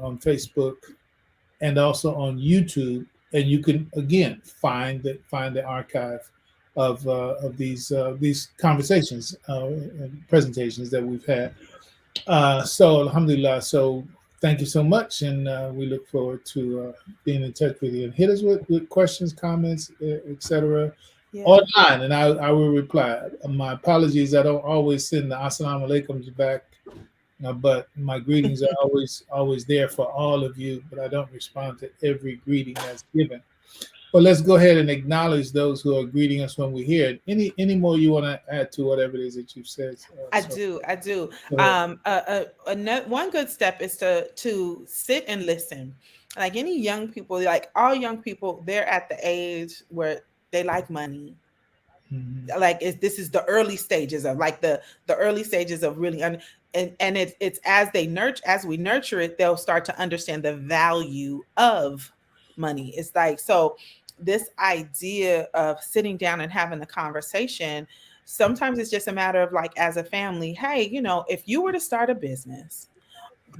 on Facebook, and also on YouTube, and you can again find the archive of these conversations and presentations that we've had. So alhamdulillah. So thank you so much, and we look forward to being in touch with you. And hit us with questions, comments, etc. online, and I will reply. My apologies, I don't always send the assalamu alaikums back, but my greetings are always there for all of you, but I don't respond to every greeting that's given. Well, let's go ahead and acknowledge those who are greeting us when we hear it. Any more you want to add to whatever it is that you've said? I do. One good step is to sit and listen. Like any young people, like all young people, they're at the age where they like money. Mm-hmm. Like this is the early stages of the early stages of really, and it's as we nurture it, they'll start to understand the value of money. It's like, so this idea of sitting down and having the conversation, sometimes it's just a matter of like, as a family, hey, if you were to start a business,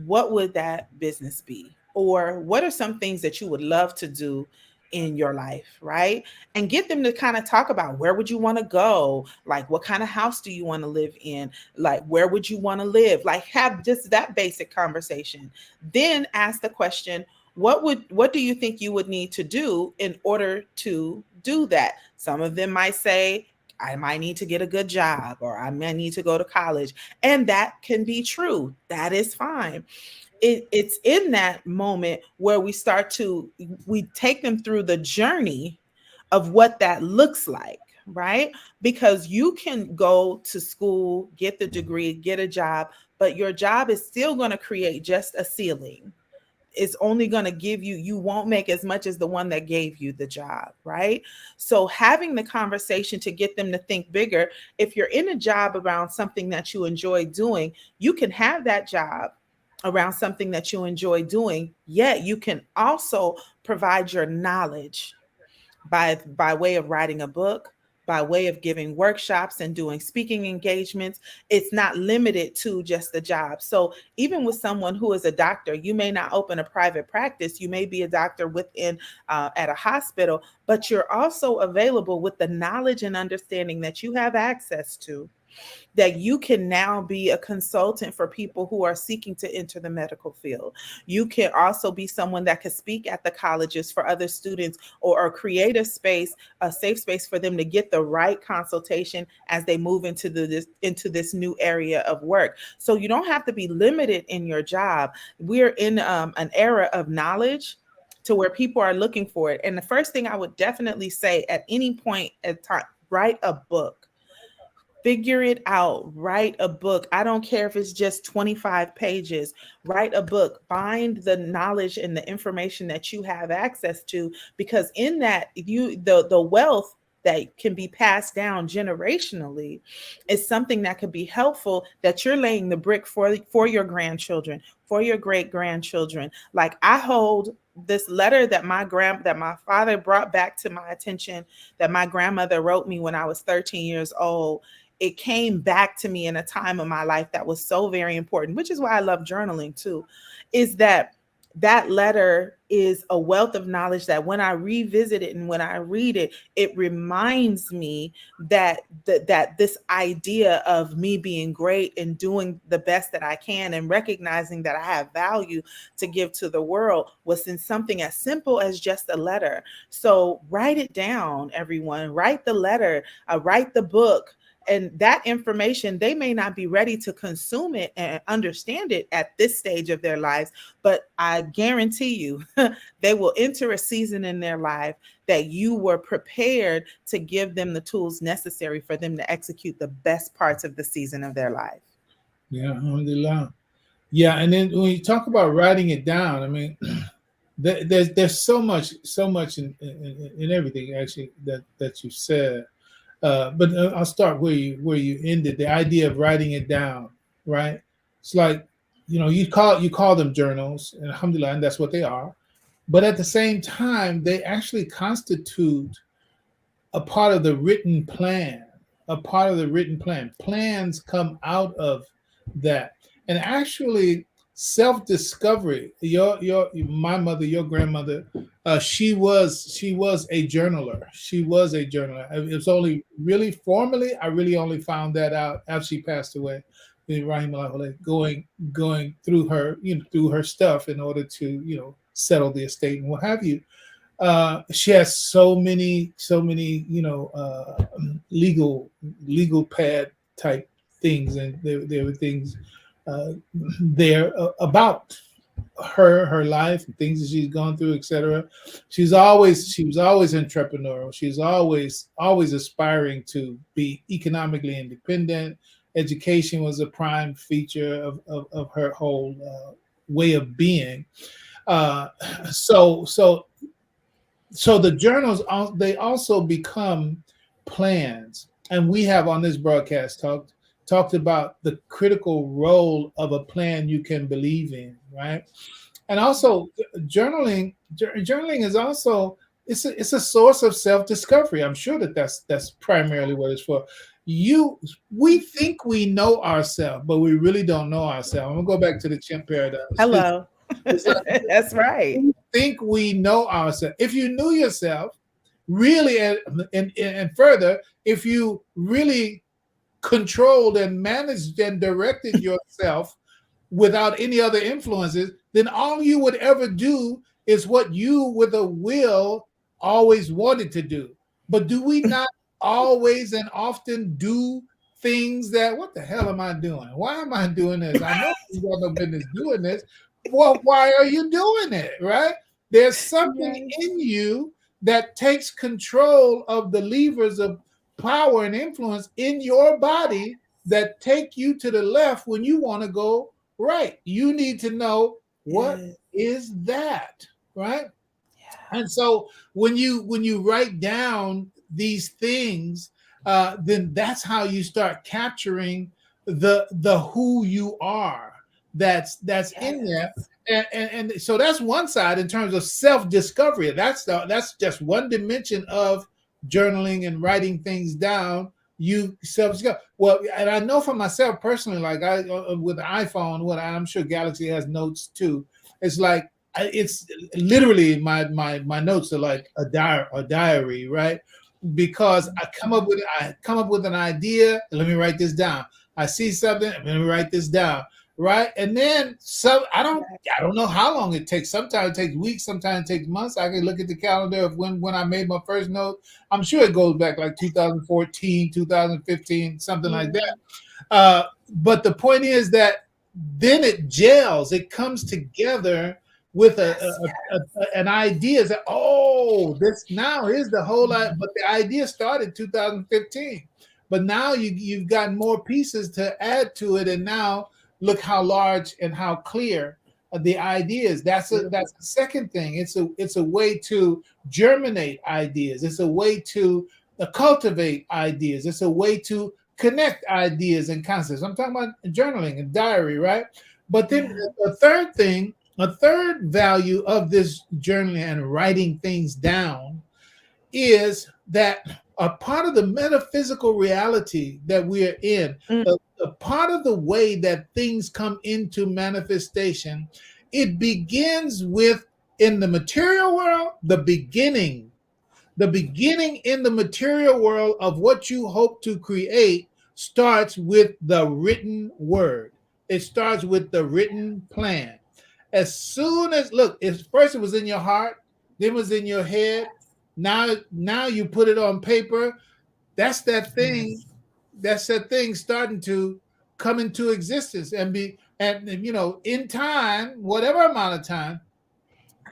what would that business be? Or what are some things that you would love to do in your life, right? And get them to kind of talk about, where would you want to go? Like, what kind of house do you want to live in? Like, where would you want to live? Like, have just that basic conversation. Then ask the question, what do you think you would need to do in order to do that? Some of them might say, I might need to get a good job, or I might need to go to college. And that can be true. That is fine. It's in that moment where we take them through the journey of what that looks like, right? Because you can go to school, get the degree, get a job, but your job is still going to create just a ceiling. It's only going to give you won't make as much as the one that gave you the job, right? So having the conversation to get them to think bigger. If you're in a job around something that you enjoy doing, you can have that job around something that you enjoy doing, yet you can also provide your knowledge by way of writing a book, by way of giving workshops and doing speaking engagements. It's not limited to just the job. So even with someone who is a doctor, you may not open a private practice. You may be a doctor within at a hospital, but you're also available with the knowledge and understanding that you have access to, that you can now be a consultant for people who are seeking to enter the medical field. You can also be someone that can speak at the colleges for other students, or create a space, a safe space for them to get the right consultation as they move into this new area of work. So you don't have to be limited in your job. We're in an era of knowledge to where people are looking for it. And the first thing I would definitely say at any point at time, write a book. Figure it out. Write a book. I don't care if it's just 25 pages. Write a book. Find the knowledge and the information that you have access to, because in that, the wealth that can be passed down generationally is something that could be helpful, that you're laying the brick for your grandchildren, for your great grandchildren. Like, I hold this letter that my father brought back to my attention, that my grandmother wrote me when I was 13 years old. It came back to me in a time of my life that was so very important, which is why I love journaling too, is that letter is a wealth of knowledge that when I revisit it and when I read it, it reminds me that this idea of me being great and doing the best that I can and recognizing that I have value to give to the world was in something as simple as just a letter. So write it down, everyone. Write the letter, write the book. And that information, they may not be ready to consume it and understand it at this stage of their lives, but I guarantee you, they will enter a season in their life that you were prepared to give them the tools necessary for them to execute the best parts of the season of their life. Yeah, alhamdulillah. Yeah, and then when you talk about writing it down, I mean, there's so much in everything actually that you said. But I'll start where you ended. The idea of writing it down, right? It's like, you call them journals, and alhamdulillah, and that's what they are. But at the same time, they actually constitute a part of the written plan. A part of the written plan. Plans come out of that, and actually, self-discovery. My mother, your grandmother, she was a journaler. She was a journaler. It was only really formally, I really only found that out after she passed away. Going through her stuff in order to settle the estate and what have you. She has so many legal pad type things, and there were things there about her life and things that she's gone through, etc. She was always entrepreneurial. She's always aspiring to be economically independent. Education was a prime feature of her whole way of being. So the journals, they also become plans, and we have on this broadcast talked about the critical role of a plan you can believe in, right? And also journaling is also it's a source of self-discovery. I'm sure that's primarily what it's for. We think we know ourselves, but we really don't know ourselves. I'm gonna go back to the chimp paradox. Hello. That's right. We think we know ourselves. If you knew yourself really, and further, if you really controlled and managed and directed yourself without any other influences, then all you would ever do is what you with a will always wanted to do. But do we not always and often do things that, what the hell am I doing? Why am I doing this? I know you got no business doing this. Well, why are you doing it, right? There's something in you that takes control of the levers of power and influence in your body that take you to the left when you want to go right. You need to know what is that, right? Yeah. And so when you write down these things, then that's how you start capturing the who you are. That's in there. And so that's one side in terms of self-discovery. That's just one dimension of journaling and writing things down, you self well. And I know for myself personally, like I with the iPhone, what I'm sure Galaxy has notes too. It's like it's literally my notes are like a diary, right? Because I come up with an idea. Let me write this down. I see something. Let me write this down. Right, and then some. I don't know how long it takes. Sometimes it takes weeks. Sometimes it takes months. I can look at the calendar of when I made my first note. I'm sure it goes back like 2014, 2015, something like that. But the point is that then it gels. It comes together with an idea that, oh, this now is the whole lot. But the idea started 2015. But now you've got more pieces to add to it, and now look how large and how clear the ideas. That's the second thing. It's a way to germinate ideas. It's a way to cultivate ideas. It's a way to connect ideas and concepts. I'm talking about journaling and diary, right? But then a third value of this journaling and writing things down is that a part of the metaphysical reality that we are in, a part of the way that things come into manifestation, it begins with, in the material world, the beginning in the material world of what you hope to create starts with the written word. It starts with the written plan. As soon as, look, first it was in your heart, then it was in your head. Now you put it on paper. That's that thing. That's that thing starting to come into existence and in time, whatever amount of time,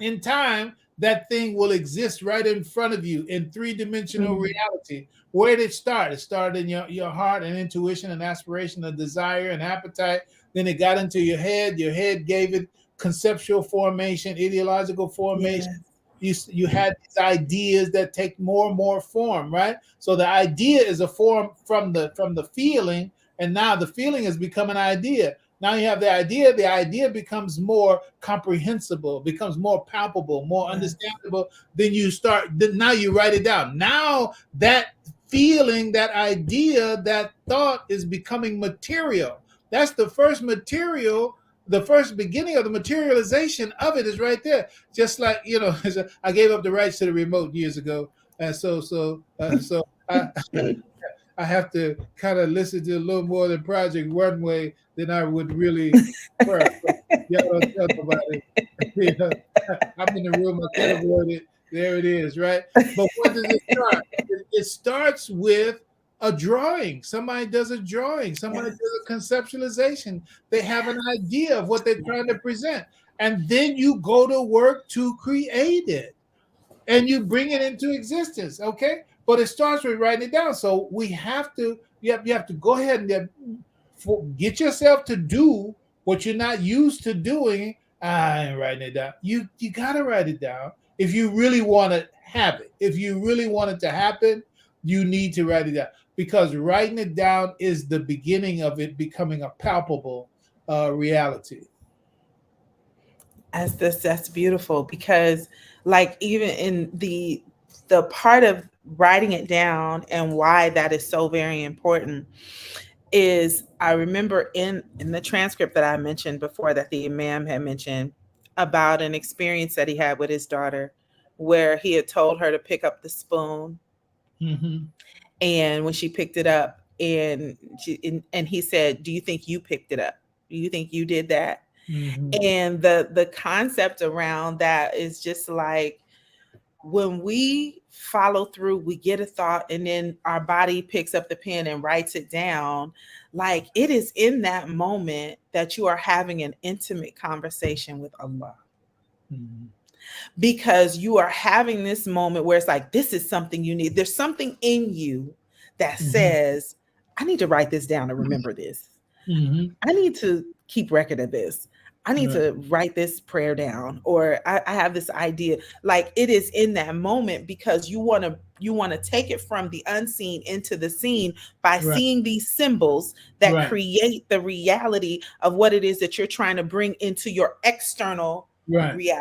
in time, that thing will exist right in front of you in three-dimensional reality. Where did it start? It started in your heart and intuition and aspiration and desire and appetite. Then it got into your head. Your head gave it conceptual formation, ideological formation. Yes. You had these ideas that take more and more form, right? So the idea is a form from the feeling, and now the feeling has become an idea. Now you have the idea becomes more comprehensible, becomes more palpable, more understandable. Then now you write it down. Now that feeling, that idea, that thought is becoming material. That's the first material. The first beginning of the materialization of it is right there. Just like, I gave up the rights to the remote years ago. And so I have to kind of listen to a little more than Project Runway than I would really prefer. Y'all don't talk about it. I'm in the room, I can't avoid it. There it is, right? But what does it start? It starts with a drawing. Somebody does a drawing. Somebody does a conceptualization. They have an idea of what they're trying to present. And then you go to work to create it. And you bring it into existence, okay? But it starts with writing it down. So you have to go ahead and get yourself to do what you're not used to doing. I ain't writing it down. You got to write it down if you really want to have it. If you really want it to happen, you need to write it down, because writing it down is the beginning of it becoming a palpable reality. That's beautiful, because like even in the part of writing it down and why that is so very important is, I remember in the transcript that I mentioned before, that the imam had mentioned about an experience that he had with his daughter, where he had told her to pick up the spoon. Mm-hmm. And when she picked it up, and he said, "Do you think you picked it up? Do you think you did that?" Mm-hmm. And the concept around that is just like, when we follow through, we get a thought, and then our body picks up the pen and writes it down. Like, it is in that moment that you are having an intimate conversation with Allah. Mm-hmm. Because you are having this moment where it's like, this is something you need. There's something in you that says, I need to write this down and remember this. Mm-hmm. I need to keep record of this. I need to write this prayer down, or I have this idea. Like, it is in that moment, because you want to take it from the unseen into the seen by seeing these symbols that create the reality of what it is that you're trying to bring into your external reality.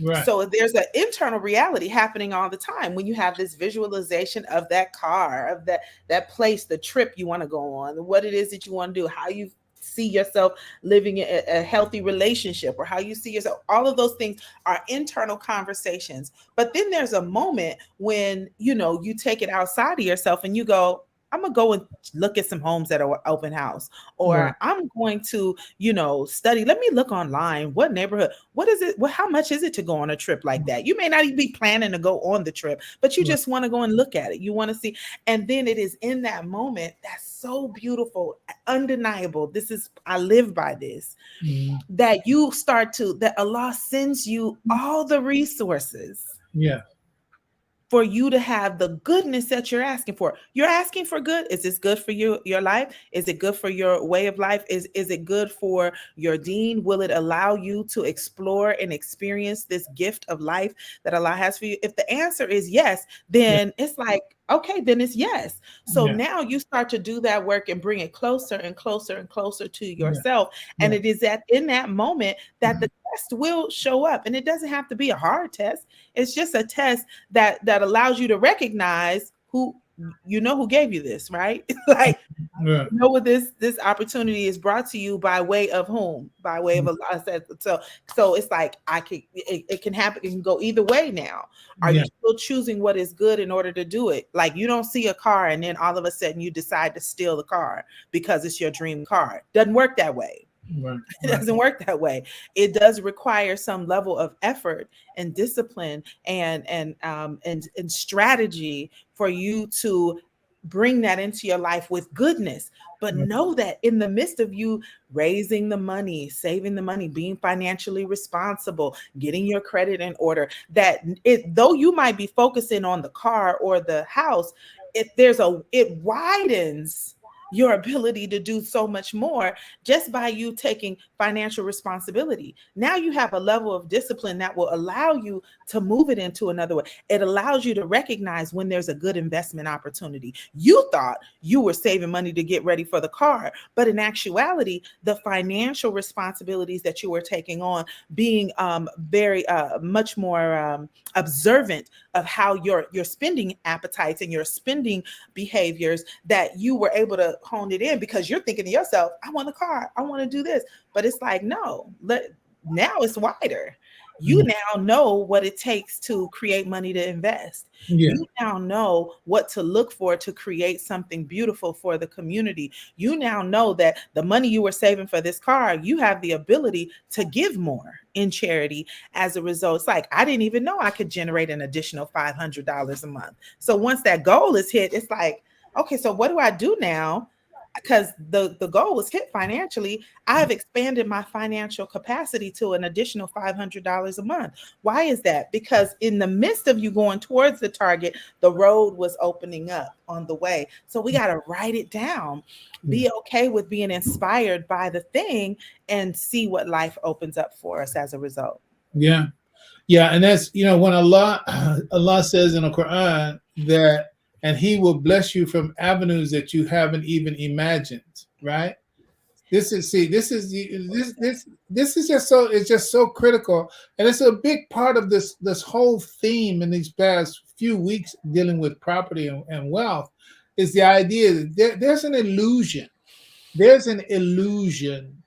Right. So there's an internal reality happening all the time when you have this visualization of that car, of that place, the trip you want to go on, what it is that you want to do, how you see yourself living a healthy relationship, or how you see yourself. All of those things are internal conversations. But then there's a moment when, you take it outside of yourself and you go, I'm gonna go and look at some homes that are open house, Right. or I'm going to, study. Let me look online. What neighborhood? What is it? How much is it to go on a trip like that? You may not even be planning to go on the trip, but you Right. just want to go and look at it. You want to see. And then it is in that moment that's so beautiful, undeniable. I live by this, Mhm. that Allah sends you all the resources Yeah. for you to have the goodness that you're asking for. You're asking for good. Is this good for your life? Is it good for your way of life? Is it good for your deen? Will it allow you to explore and experience this gift of life that Allah has for you? If the answer is yes, Yeah. then it's like, okay, then it's yes. So Yeah. now you start to do that work and bring it closer and closer and closer to Yeah. yourself. And Yeah. it is in that moment that the test will show up. And it doesn't have to be a hard test. It's just a test that allows you to recognize who gave you this, right? Like, Right. what this opportunity is brought to you by way of whom? By way of Allah. So it's like it can happen. It can go either way now. Are Yeah. you still choosing what is good in order to do it? Like, you don't see a car and then all of a sudden you decide to steal the car because it's your dream car. Doesn't work that way. Right. It doesn't work that way. It does require some level of effort and discipline and strategy for you to bring that into your life with goodness. But Right. know that in the midst of you raising the money, saving the money, being financially responsible, getting your credit in order, that though you might be focusing on the car or the house, it widens your ability to do so much more just by you taking financial responsibility. Now you have a level of discipline that will allow you to move it into another way. It allows you to recognize when there's a good investment opportunity. You thought you were saving money to get ready for the car, but in actuality, the financial responsibilities that you were taking on, being very much more observant of how your spending appetites and your spending behaviors, that you were able to hone it in, because you're thinking to yourself, I want a car, I want to do this. But it's like, no, now it's wider. You now know what it takes to create money to invest. Yeah. You now know what to look for to create something beautiful for the community. You now know that the money you were saving for this car, you have the ability to give more in charity as a result. It's like, I didn't even know I could generate an additional $500 a month. So once that goal is hit, it's like, okay, so what do I do now? Because the goal was hit financially, I have expanded my financial capacity to an additional $500 a month. Why is that? Because in the midst of you going towards the target, the road was opening up on the way. So we got to write it down. Be okay with being inspired by the thing and see what life opens up for us as a result. Yeah. Yeah. And that's, when Allah says in the Quran that, and He will bless you from avenues that you haven't even imagined, right? This is just so critical, and it's a big part of this whole theme in these past few weeks dealing with property and wealth, is the idea that there's an illusion. There's an illusion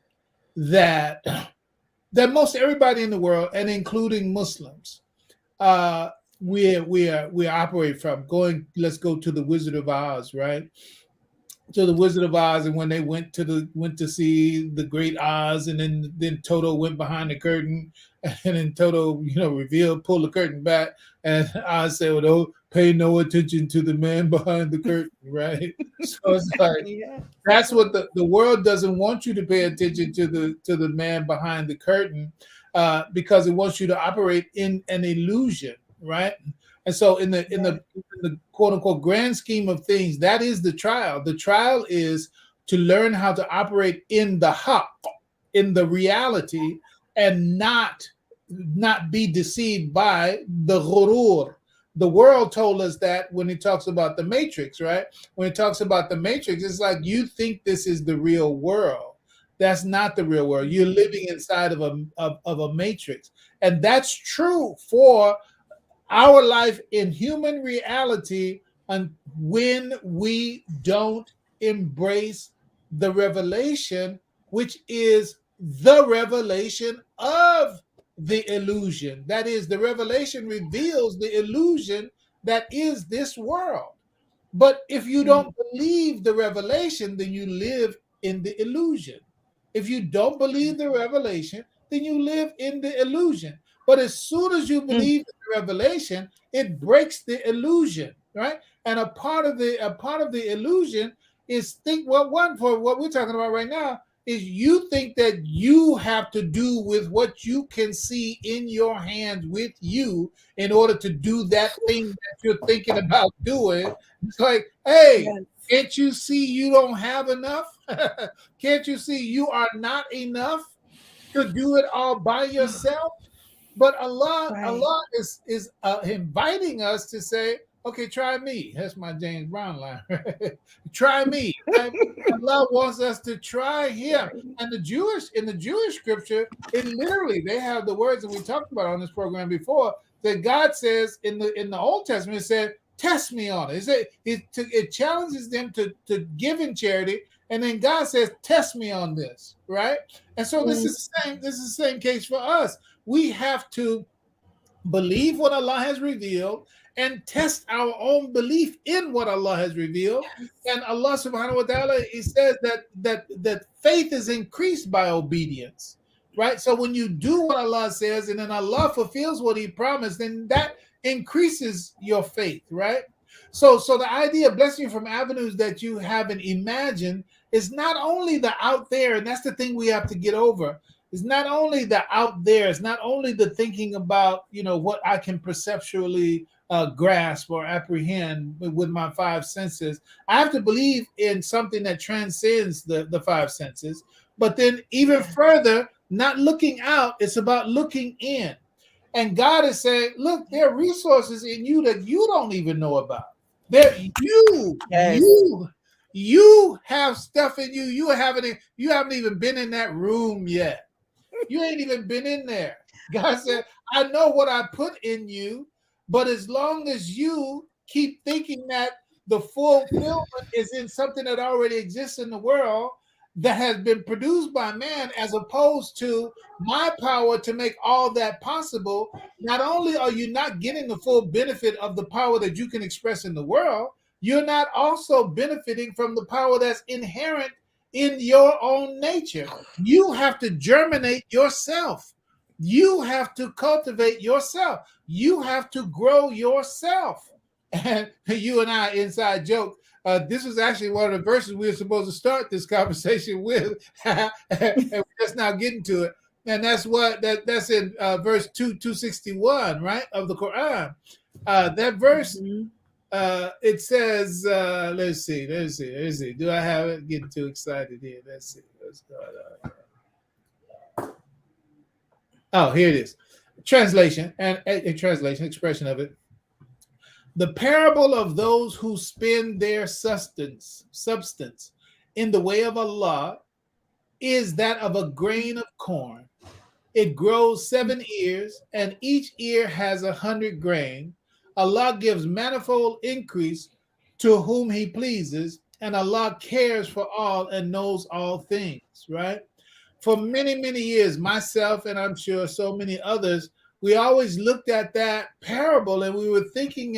that most everybody in the world, and including Muslims, we operate from. Let's go to the Wizard of Oz, right? To the Wizard of Oz, and when they went to see the Great Oz, and then Toto went behind the curtain, and then Toto pulled the curtain back, and Oz said, "Well, don't pay no attention to the man behind the curtain," right? So it's like, Yeah. that's what the world doesn't want you to pay attention to the man behind the curtain, because it wants you to operate in an illusion, right? And so in the quote unquote grand scheme of things, that is the trial. The trial is to learn how to operate in the haqq, in the reality, and not be deceived by the ghurur. The world told us that when it talks about the matrix, right? When it talks about the matrix, it's like, you think this is the real world. That's not the real world. You're living inside of a matrix. And that's true for our life in human reality, and when we don't embrace the revelation, which is the revelation of the illusion. That is, the revelation reveals the illusion that is this world. But if you don't believe the revelation, then you live in the illusion. If you don't believe the revelation, then you live in the illusion. But as soon as you believe the revelation, it breaks the illusion, right? And a part of the illusion is one for what we're talking about right now is you think that you have to do with what you can see in your hands with you in order to do that thing that you're thinking about doing. It's like, hey, can't you see you don't have enough? Can't you see you are not enough to do it all by yourself? But Allah is inviting us to say, okay, try me. That's my James Brown line. Try me. Right? Allah wants us to try Him. And in the Jewish scripture, it literally, they have the words that we talked about on this program before, that God says in the Old Testament, it said, test me on it. It challenges them to give in charity, and then God says, test me on this, right? And so this is the same case for us. We have to believe what Allah has revealed and test our own belief in what Allah has revealed. And Allah subhanahu wa ta'ala, He says that faith is increased by obedience, right? So when you do what Allah says and then Allah fulfills what He promised, then that increases your faith, right? So the idea of blessing you from avenues that you haven't imagined is not only the out there, and that's the thing we have to get over. It's not only the out there, it's not only the thinking about, what I can perceptually grasp or apprehend with my five senses. I have to believe in something that transcends the five senses. But then even further, not looking out, it's about looking in. And God is saying, look, there are resources in you that you don't even know about. You have stuff in you. You haven't even been in that room yet. You ain't even been in there. God said, I know what I put in you, but as long as you keep thinking that the fulfillment is in something that already exists in the world that has been produced by man, as opposed to my power to make all that possible, not only are you not getting the full benefit of the power that you can express in the world, you're not also benefiting from the power that's inherent in your own nature. You have to germinate yourself. You have to cultivate yourself. You have to grow yourself. And you and I, inside joke, this was actually one of the verses we were supposed to start this conversation with, and we're just now getting to it. And that's that's in verse 261, right, of the Quran. That verse, it says, let's see. Do I have it? Getting too excited here. Let's see. Let's go. Oh, here it is. Translation and a translation expression of it. The parable of those who spend their substance in the way of Allah is that of a grain of corn. It grows 7 ears, and each ear has 100 grain. Allah gives manifold increase to whom He pleases, and Allah cares for all and knows all things, right? For many, many years, myself and I'm sure so many others, we always looked at that parable and we were thinking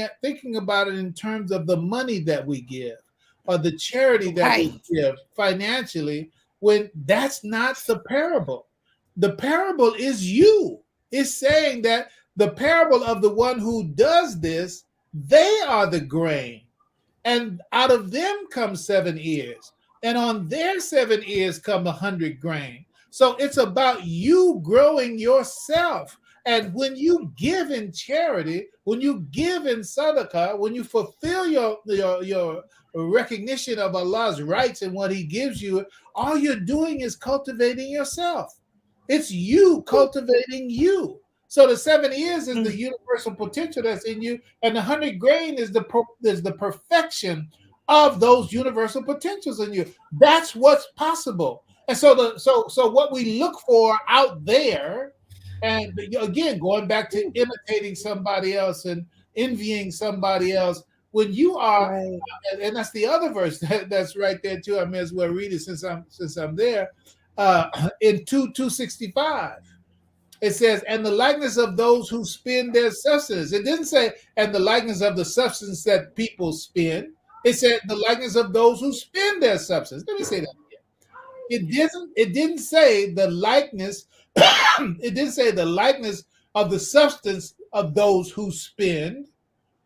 about it in terms of the money that we give or the charity that we give financially, when that's not the parable. The parable is you. It's saying that the parable of the one who does this, they are the grain. And out of them come 7 ears. And on their 7 ears come 100 grain. So it's about you growing yourself. And when you give in charity, when you give in sadaqah, when you fulfill your recognition of Allah's rights and what He gives you, all you're doing is cultivating yourself. It's you cultivating you. So the 7 ears is the universal potential that's in you, and the 100 grain is the perfection of those universal potentials in you. That's what's possible. And so what we look for out there, and again, going back to imitating somebody else and envying somebody else, when you are, Right. and that's the other verse that's right there too. I may as well read it since I'm there. In 2:265, it says, "And the likeness of those who spend their substance." It didn't say, "And the likeness of the substance that people spend." It said, "The likeness of those who spend their substance." Let me say that. It didn't say the likeness. It didn't say the likeness of the substance of those who spend.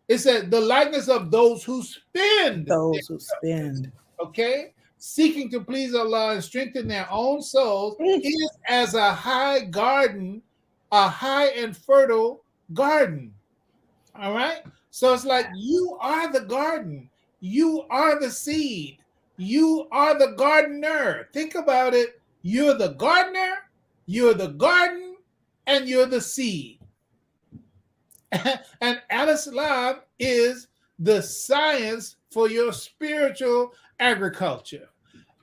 It said the likeness of those who spend. Those who spend. Okay, seeking to please Allah and strengthen their own souls is as a high garden, a high and fertile garden. All right, so it's like you are the garden, you are the seed. You are the gardener. Think about it. You're the gardener, you're the garden, and you're the seed. And al-Islam is the science for your spiritual agriculture.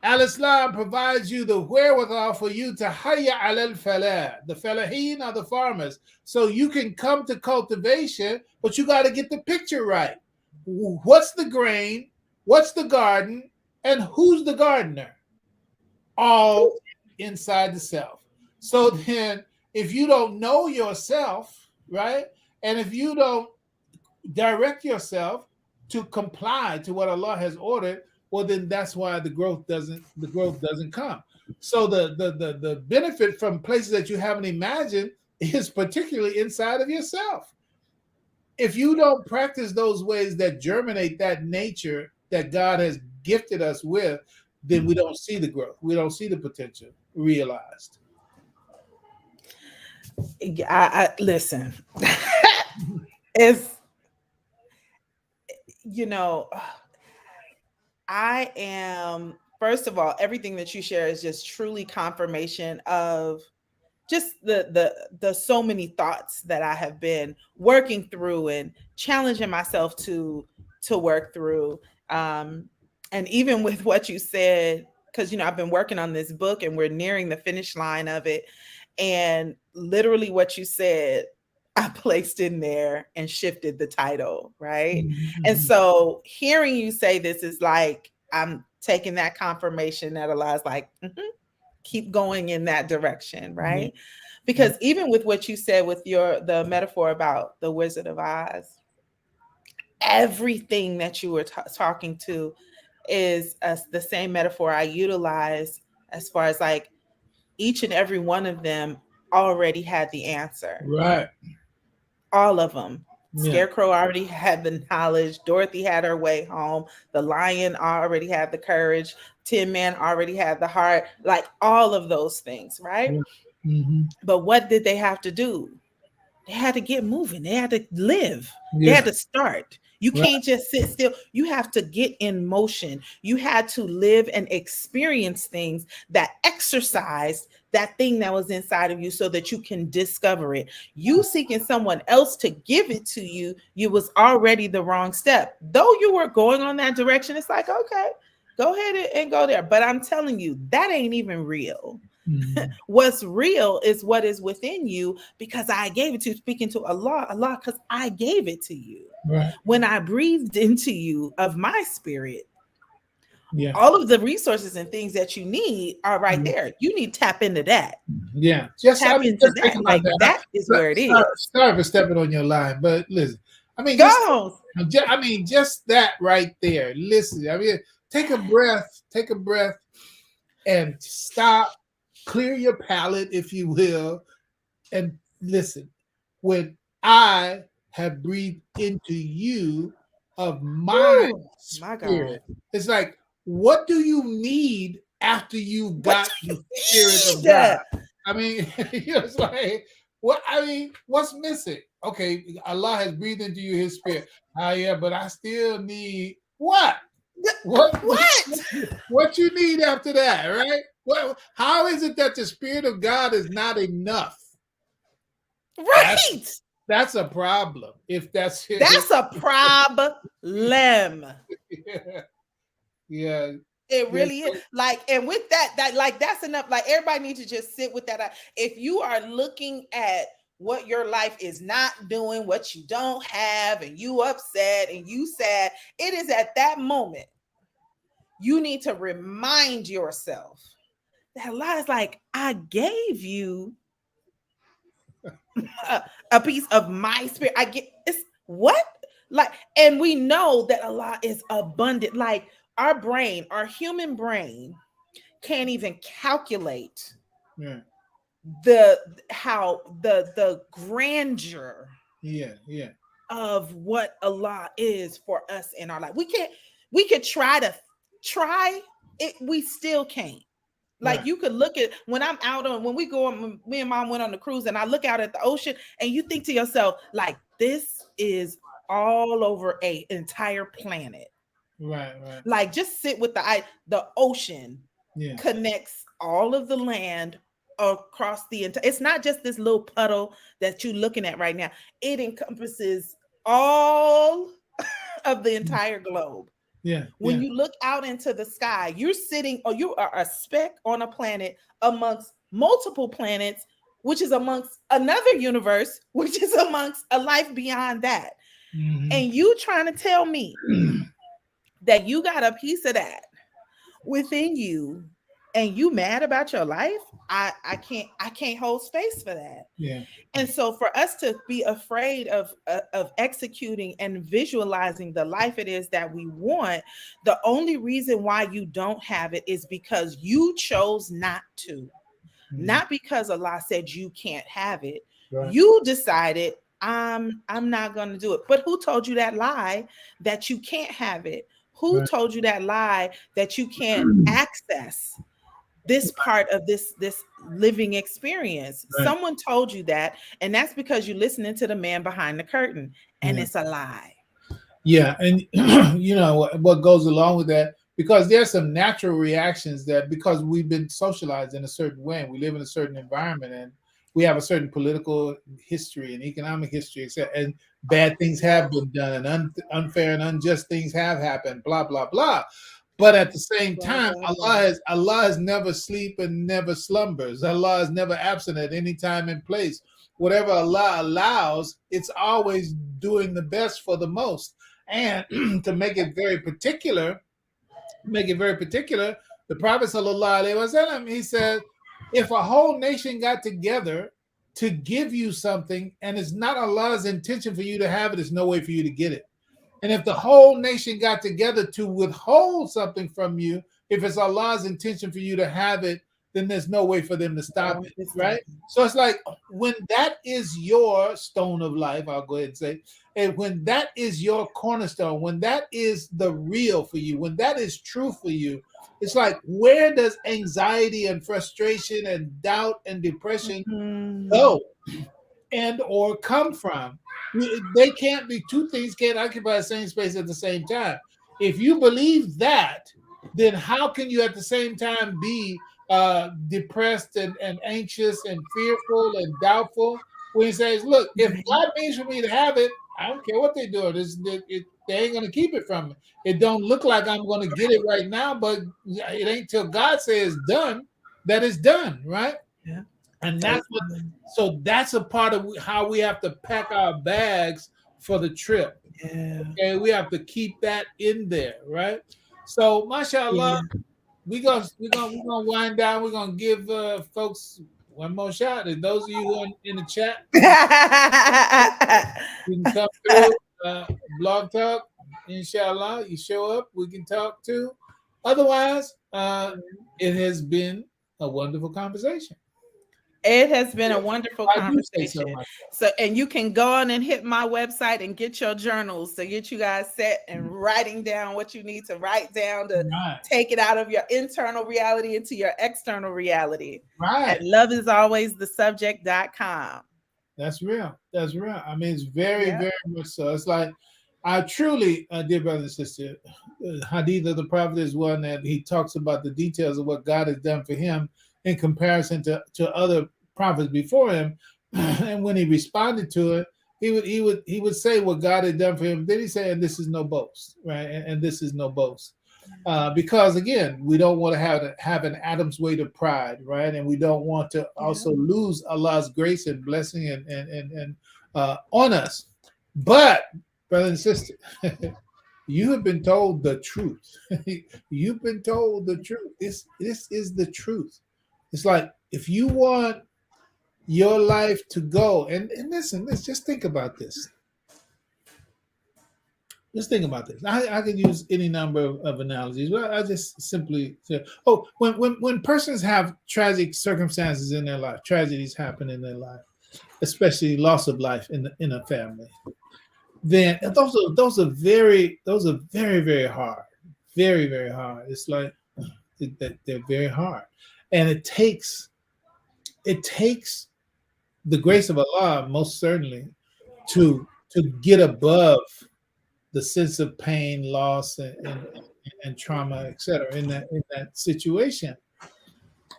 Al-Islam provides you the wherewithal for you to hayya al-falah. The falahin are the farmers. So you can come to cultivation, but you got to get the picture right. What's the grain? What's the garden? And who's the gardener? All inside the self. So then, if you don't know yourself, right, and if you don't direct yourself to comply to what Allah has ordered, well, then that's why the growth doesn't come. So the benefit from places that you haven't imagined is particularly inside of yourself. If you don't practice those ways that germinate that nature that God has gifted us with, then we don't see the growth. We don't see the potential realized. I listen. It's, I am, first of all, everything that you share is just truly confirmation of just the so many thoughts that I have been working through and challenging myself to work through. And even with what you said, because I've been working on this book and we're nearing the finish line of it, and literally what you said, I placed in there and shifted the title, right? Mm-hmm. And so hearing you say this is like I'm taking that confirmation that Allah's like, keep going in that direction, right? Mm-hmm. Because even with what you said with the metaphor about the Wizard of Oz, everything that you were talking to is the same metaphor I utilize, as far as like each and every one of them already had the answer. Right. All of them. Yeah. Scarecrow already had the knowledge. Dorothy had her way home. The lion already had the courage. Tin Man already had the heart. Like all of those things, right? Mm-hmm. But what did they have to do? They had to get moving. They had to live. Yeah. They had to start. You can't just sit still. You have to get in motion. You had to live and experience things that exercised that thing that was inside of you so that you can discover it. You seeking someone else to give it to you, you was already the wrong step. Though you were going on that direction, it's like, okay, go ahead and go there. But I'm telling you, that ain't even real. Mm-hmm. What's real is what is within you, because I gave it to you, speaking to Allah, because I gave it to you. Right. When I breathed into you of my spirit, all of the resources and things that you need are right there. You need to tap into that. Yeah. Tap into that. Like that is where it is. Sorry for stepping on your line, but listen, I mean, just that right there. Listen, I mean, take a breath and stop. Clear your palate, if you will, and listen. When I have breathed into you of my spirit, it's like, what do you need after you got the spirit of God? I mean, it's like, what? I mean, what's missing? Okay, Allah has breathed into you His spirit. Yeah, but I still need what? What you need after that, right? Well, how is it that the Spirit of God is not enough? Right. That's a problem. If that's it. That's a problem. Yeah. It really is. Like, and with that, like that's enough. Like everybody needs to just sit with that. If you are looking at what your life is not doing, what you don't have, and you upset and you sad, it is at that moment you need to remind yourself that Allah is like, I gave you a piece of my spirit. I get it's what? Like, and we know that Allah is abundant. Like our brain, our human brain can't even calculate the grandeur of what Allah is for us in our life. We could try it, we still can't. Like you could look at when I'm out on when we go on, me and mom went on the cruise, and I look out at the ocean and you think to yourself, like, this is all over an entire planet. Right. Like just sit with the ocean connects all of the land across the entire. It's not just this little puddle that you're looking at right now. It encompasses all of the entire globe. When you look out into the sky, you're sitting, or you are a speck on a planet amongst multiple planets, which is amongst another universe, which is amongst a life beyond that. And you trying to tell me that you got a piece of that within you and you mad about your life? I can't hold space for that. And so for us to be afraid of executing and visualizing the life it is that we want, the only reason why you don't have it is because you chose not to. Not because Allah said you can't have it. You decided I'm not going to do it. But who told you that lie that you can't have it? Who told you that lie that you can't access this part of this living experience? Someone told you that, and that's because you're listening to the man behind the curtain, and it's a lie. And you know what goes along with that, because there's some natural reactions that, because we've been socialized in a certain way, we live in a certain environment, and we have a certain political history and economic history, and bad things have been done, and unfair and unjust things have happened, blah blah blah. But at the same time, Allah is never sleep and never slumbers. Allah is never absent at any time and place. Whatever Allah allows, it's always doing the best for the most. And to make it very particular, the Prophet sallallahu alaihi wasallam, he said, if a whole nation got together to give you something and it's not Allah's intention for you to have it, there's no way for you to get it. And if the whole nation got together to withhold something from you, if it's Allah's intention for you to have it, then there's no way for them to stop it, right? So it's like, when that is your stone of life, I'll go ahead and say, and when that is your cornerstone, when that is the real for you, when that is true for you, it's like, where does anxiety and frustration and doubt and depression go and or come from? They can't be, two things can't occupy the same space at the same time. If you believe that, then how can you at the same time be depressed and anxious and fearful and doubtful when he says, look, if God means for me to have it, I don't care what they're doing. They ain't going to keep it from me. It don't look like I'm going to get it right now, but it ain't till God says done that it's done, right? Yeah. And that's what, so that's a part of how we have to pack our bags for the trip. Okay, we have to keep that in there, right? So, mashallah, we're gonna wind down. We're gonna give folks one more shot. And those of you who are in the chat, you can come through Blog Talk. Inshallah, you show up, we can talk too. Otherwise, it has been a wonderful conversation. It has been a wonderful conversation. So, and you can go on and hit my website and get your journals to get you guys set and writing down what you need to write down to take it out of your internal reality into your external reality. At loveisалwaysthesubject.com. That's real. That's real. I mean, it's very, very much so. It's like, I truly, dear brothers and sisters, the Hadith of the Prophet is one that he talks about the details of what God has done for him in comparison to other prophets before him. And when he responded to it, he would say what God had done for him. Then he said, and this is no boast, right? And this is no boast. Because again, we don't want to have an Adam's weight of pride, right? And we don't want to Yeah. also lose Allah's grace and blessing and on us. But, brother and sister, you have been told the truth. You've been told the truth. This is the truth. It's like if you want your life to go, and listen, let's just think about this. Just think about this. I could use any number of analogies, but I just simply say, oh, when persons have tragic circumstances in their life, tragedies happen in their life, especially loss of life in a family, then those are very very hard, very very hard. It's like that they're very hard, and it takes the grace of Allah most certainly to get above the sense of pain, loss, and trauma, etc. In that situation.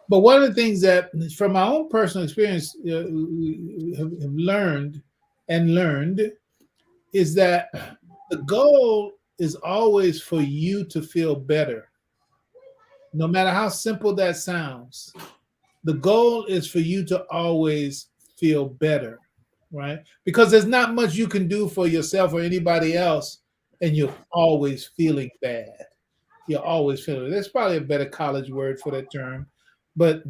But one of the things that, from my own personal experience, we have learned is that the goal is always for you to feel better, no matter how simple that sounds. The goal is for you to always feel better, right? Because there's not much you can do for yourself or anybody else, and you're always feeling bad. You're always feeling. There's probably a better college word for that term, but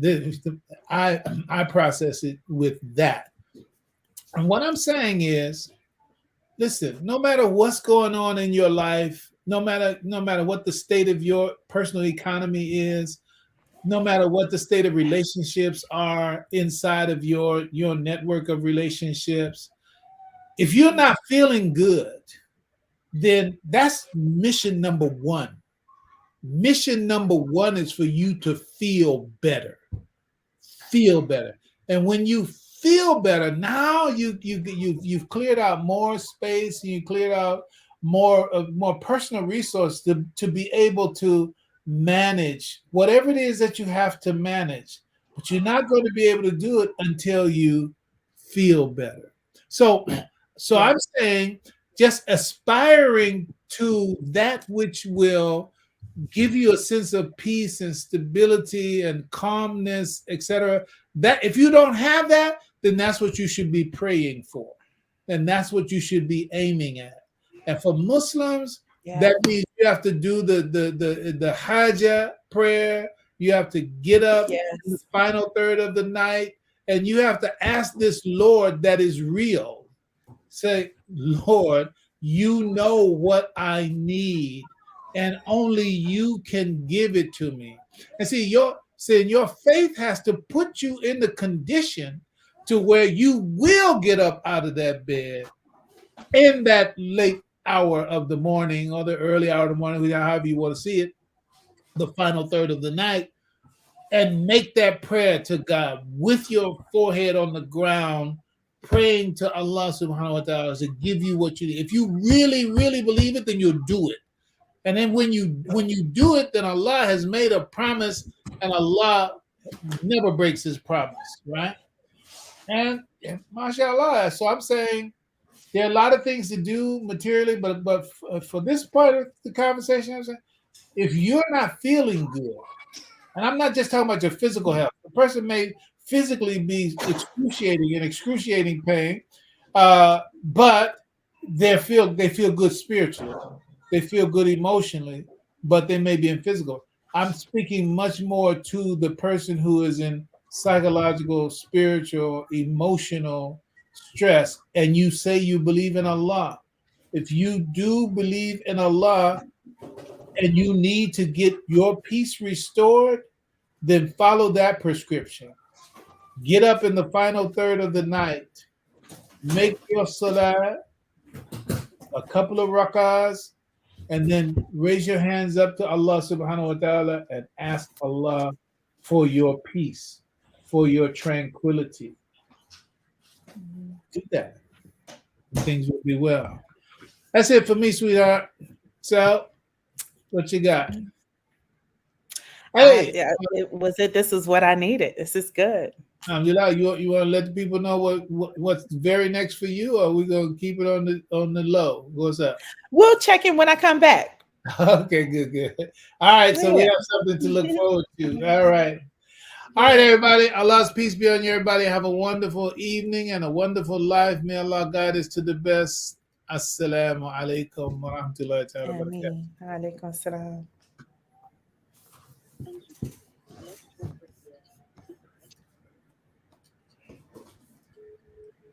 I process it with that. And what I'm saying is, listen, no matter what's going on in your life, no matter what the state of your personal economy is, no matter what the state of relationships are inside of your network of relationships, if you're not feeling good, then that's mission number one. Mission number one is for you to feel better. Feel better. And when you feel better, now you've cleared out more space, and you cleared out more personal resource to be able to manage whatever it is that you have to manage. But you're not going to be able to do it until you feel better. So Yeah. I'm saying, just aspiring to that which will give you a sense of peace and stability and calmness, etc. That if you don't have that, then that's what you should be praying for, and that's what you should be aiming at. And for Muslims, Yeah. that means you have to do the Hajj prayer. You have to get up in the Yes. final third of the night, and you have to ask this Lord that is real. Say, Lord, you know what I need, and only you can give it to me. And see, your faith has to put you in the condition to where you will get up out of that bed in that late hour of the morning or the early hour of the morning, however you want to see it, the final third of the night, and make that prayer to God with your forehead on the ground, praying to Allah subhanahu wa ta'ala to give you what you need. If you really, really believe it, then you'll do it. And then when you do it, then Allah has made a promise, and Allah never breaks his promise, right? And mashallah. So I'm saying there are a lot of things to do materially, but for this part of the conversation, I'm saying, if you're not feeling good, and I'm not just talking about your physical health. The person may physically be excruciating pain, but they feel good spiritually. They feel good emotionally, but they may be in physical. I'm speaking much more to the person who is in psychological, spiritual, emotional stress, and you say you believe in Allah. If you do believe in Allah, and you need to get your peace restored, then follow that prescription. Get up in the final third of the night, make your salah, a couple of rakahs, and then raise your hands up to Allah subhanahu wa ta'ala and ask Allah for your peace, for your tranquility. Do that. Things will be well. That's it for me, sweetheart. So, what you got? Hey, This is what I needed. This is good. you want to let the people know what's very next for you, or we gonna keep it on the low? What's up? We'll check in when I come back. Okay, good. All right, so we Yeah. have something to look forward to. All right. All right, Yeah. everybody. Allah's peace be on you, everybody. Have a wonderful evening and a wonderful life. May Allah guide us to the best. Assalamu alaikum wa rahmatullahi wa barakatuh. Ameen. Alaikum salam.